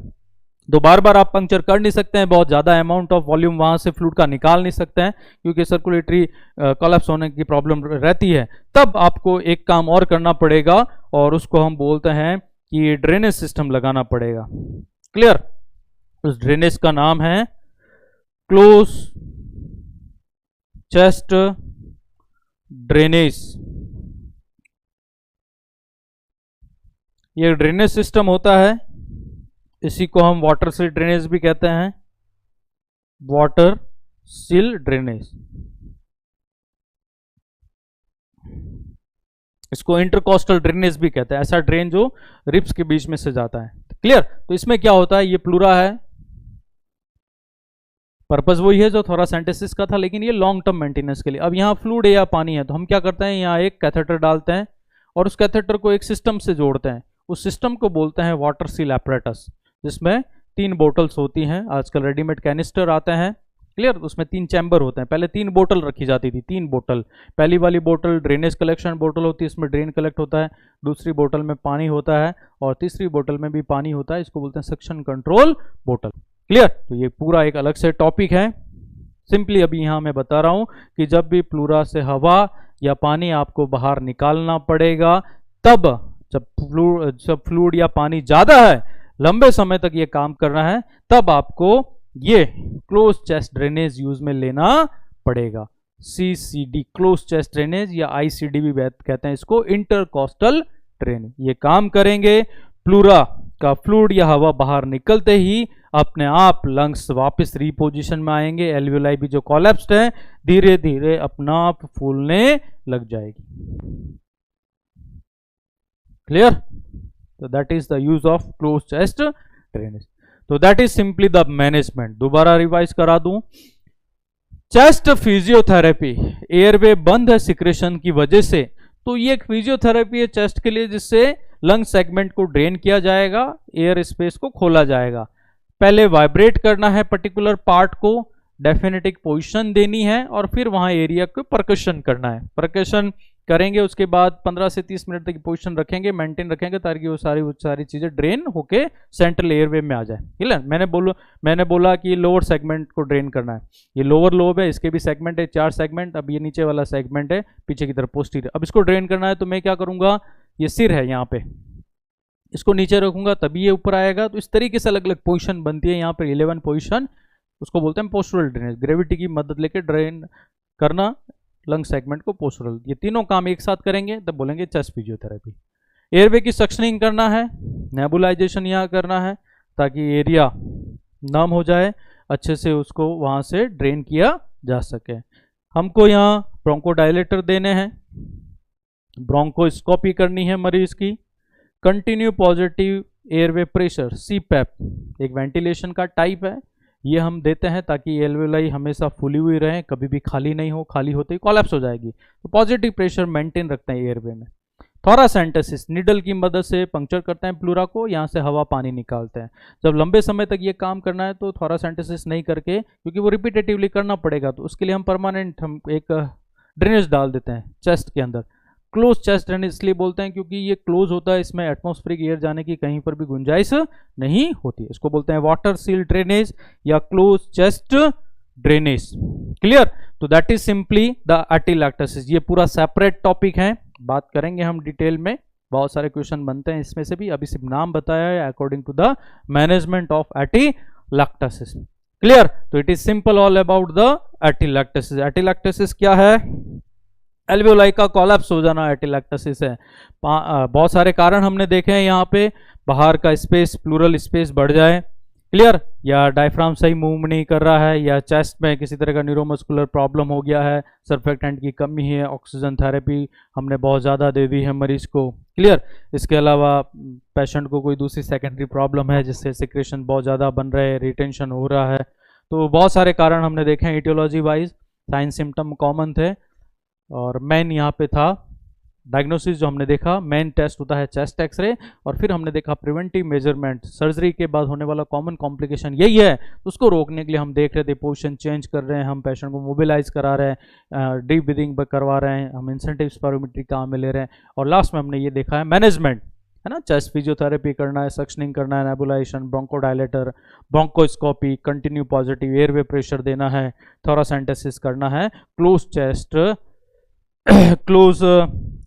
Speaker 1: तो बार बार आप पंक्चर कर नहीं सकते हैं, बहुत ज्यादा अमाउंट ऑफ वॉल्यूम वहां से फ्लूइड का निकाल नहीं सकते हैं क्योंकि सर्कुलेटरी कोलैप्स होने की प्रॉब्लम रहती है। तब आपको एक काम और करना पड़ेगा और उसको हम बोलते हैं कि ड्रेनेज सिस्टम लगाना पड़ेगा। क्लियर। उस ड्रेनेज का नाम है क्लोज चेस्ट ड्रेनेज। ये ड्रेनेज सिस्टम होता है, इसी को हम वाटर सील ड्रेनेज भी कहते हैं, वाटर सील ड्रेनेज। इसको इंटरकोस्टल ड्रेनेज भी कहते हैं, ऐसा ड्रेन जो रिब्स के बीच में से जाता है। क्लियर। तो इसमें क्या होता है, ये प्लूरा है, पर्पस वही है जो थोरासेंटेसिस का था, लेकिन ये लॉन्ग टर्म मेंटेनेंस के लिए। अब यहाँ फ्लूइड या पानी है, तो हम क्या करते हैं, यहाँ एक कैथेटर डालते हैं और उस कैथेटर को एक सिस्टम से जोड़ते हैं। उस सिस्टम को बोलते हैं वाटर सील एपरेटस, जिसमें 3 बोटल्स होती हैं। आजकल रेडीमेड कैनिस्टर आते हैं। क्लियर। उसमें 3 चैम्बर होते हैं। पहले 3 बोतल रखी जाती थी, 3 बोतल। पहली वाली बोतल ड्रेनेज कलेक्शन बोतल होती है, इसमें ड्रेन कलेक्ट होता है। दूसरी बोतल में पानी होता है और तीसरी बोतल में भी पानी होता है, इसको बोलते हैं सक्शन कंट्रोल बोतल। क्लियर। तो ये पूरा एक अलग से टॉपिक है। सिंपली अभी यहाँ मैं बता रहा हूँ कि जब भी प्लूरा से हवा या पानी आपको बाहर निकालना पड़ेगा, तब जब फ्लूइड या पानी ज्यादा है, लंबे समय तक ये काम करना है, तब आपको ये क्लोज चेस्ट ड्रेनेज यूज में लेना पड़ेगा। CCD क्लोज चेस्ट ड्रेनेज या ICD भी कहते हैं इसको, इंटरकोस्टल ड्रेनेज। ये काम करेंगे, प्लूरा का फ्लूइड या हवा बाहर निकलते ही अपने आप लंग्स वापस रीपोजिशन में आएंगे, एल्वियोलाई भी जो कोलैप्स्ड है धीरे धीरे अपना आप फूलने लग जाएगी। क्लियर। तो that is the use of close chest drainage. तो that is simply the management. दोबारा रिवाइज करा दूं, चेस्ट फिजियोथेरेपी, एयरवे बंद है सिक्रेशन की वजह से, तो ये एक फिजियोथेरेपी है चेस्ट के लिए, जिससे लंग सेगमेंट को ड्रेन किया जाएगा, एयर स्पेस को खोला जाएगा। पहले वाइब्रेट करना है पर्टिकुलर पार्ट को, डेफिनेटिक पोजीशन देनी है और फिर वहां एरिया को परकशन करना है। परकशन करेंगे, उसके बाद 15 से 30 मिनट तक पोजीशन रखेंगे, मेंटेन रखेंगे, ताकि वो सारी चीजें ड्रेन होके सेंट्रल एयरवे में आ जाए। ठीक है। मैंने बोला कि लोअर सेगमेंट को ड्रेन करना है। ये लोअर लोब है, इसके भी सेगमेंट है, 4 सेगमेंट। अब ये नीचे वाला सेगमेंट है पीछे की तरफ पोस्टीरियर। अब इसको ड्रेन करना है, तो मैं क्या करूंगा, ये सिर है यहाँ पे, इसको नीचे रखूंगा तभी ये ऊपर आएगा। तो इस तरीके से अलग अलग पोजीशन बनती है। यहाँ पे 11 पोजीशन, उसको बोलते हैं पोस्टुरल ड्रेनेज, ग्रेविटी की मदद लेके ड्रेन करना लंग सेगमेंट को पोस्टुरल। ये तीनों काम एक साथ करेंगे तब बोलेंगे चेस्ट फिजियोथेरेपी। एयरवे की सक्शनिंग करना है, नेबुलाइजेशन यहाँ करना है ताकि एरिया नम हो जाए, अच्छे से उसको वहाँ से ड्रेन किया जा सके। हमको यहाँ ब्रोंकोडायलेटर देने हैं, ब्रोंकोस्कोपी करनी है मरीज की, continue positive airway pressure CPAP एक वेंटिलेशन का टाइप है, ये हम देते हैं ताकि एल्वियोलाई हमेशा फुली हुई रहे, कभी भी खाली नहीं हो, खाली होते ही कोलैप्स हो जाएगी। तो पॉजिटिव प्रेशर मेंटेन रखते हैं एयरवे में। थोरासेंटेसिस, नीडल की मदद से पंक्चर करते हैं प्लूरा को, यहाँ से हवा पानी निकालते हैं। जब लंबे समय तक ये काम करना है तो थोरासेंटेसिस नहीं करके, क्योंकि वो रिपीटेटिवली करना पड़ेगा, तो उसके लिए हम परमानेंट एक ड्रेनेज डाल देते हैं चेस्ट के अंदर। क्लोज चेस्ट ड्रेनेज इसलिए बोलते हैं क्योंकि ये क्लोज होता है, इसमें एटमॉस्फेरिक एयर जाने की कहीं पर भी गुंजाइश नहीं होती। इसको बोलते हैं वाटर सील ड्रेनेज या क्लोज चेस्ट ड्रेनेज। क्लियर? तो दैट इज सिंपली द एटिलैक्टोसिस। ये पूरा सेपरेट टॉपिक है, बात करेंगे हम डिटेल में, बहुत सारे क्वेश्चन बनते हैं इसमें से भी। अभी सिर्फ नाम बताया है according to the management of atelectasis. Clear? तो it is simple all about the atelectasis. Atelectasis क्या है? एल्वेओलाई का कोलैप्स हो जाना एटिलैक्टोसिस है। बहुत सारे कारण हमने देखे हैं यहाँ पे, बाहर का स्पेस, प्लूरल स्पेस बढ़ जाए, क्लियर, या डायफ्राम सही मूव नहीं कर रहा है, या चेस्ट में किसी तरह का न्यूरोमस्कुलर प्रॉब्लम हो गया है, सर्फेक्टेंट की कमी है, ऑक्सीजन थेरेपी हमने बहुत ज़्यादा दे दी है मरीज को। क्लियर? इसके अलावा पेशेंट को कोई दूसरी सेकेंडरी प्रॉब्लम है जिससे सिक्रेशन बहुत ज़्यादा बन रहे, रिटेंशन हो रहा है। तो बहुत सारे कारण हमने देखे हैं etiology wise. Sign symptom common थे और मेन यहाँ पे था डायग्नोसिस जो हमने देखा, मेन टेस्ट होता है चेस्ट एक्सरे, और फिर हमने देखा प्रिवेंटिव मेजरमेंट। सर्जरी के बाद होने वाला कॉमन कॉम्प्लिकेशन यही है, तो उसको रोकने के लिए हम देख रहे थे, पोजीशन चेंज कर रहे हैं, हम पेशेंट को मोबिलाइज करा रहे हैं, डीप ब्रीदिंग करवा रहे हैं, हम इंसेंटिव स्पायरोमेट्री काम में ले रहे हैं, और लास्ट में हमने ये देखा है मैनेजमेंट, है ना, चेस्ट फिजियोथेरेपी करना है, सक्शनिंग करना है, nebulization, bronchodilator, bronchoscopy, continue positive airway pressure देना है, थोरासेंटेसिस करना है, क्लोज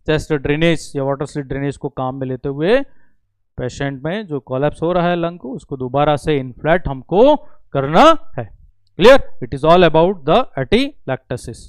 Speaker 1: चेस्ट ड्रेनेज या वाटर स्लिट ड्रेनेज को काम में लेते हुए पेशेंट में जो कोलैप्स हो रहा है लंग को, उसको दोबारा से इन्फ्लेट हमको करना है। Clear? It is all about the एटिलैक्टोसिस।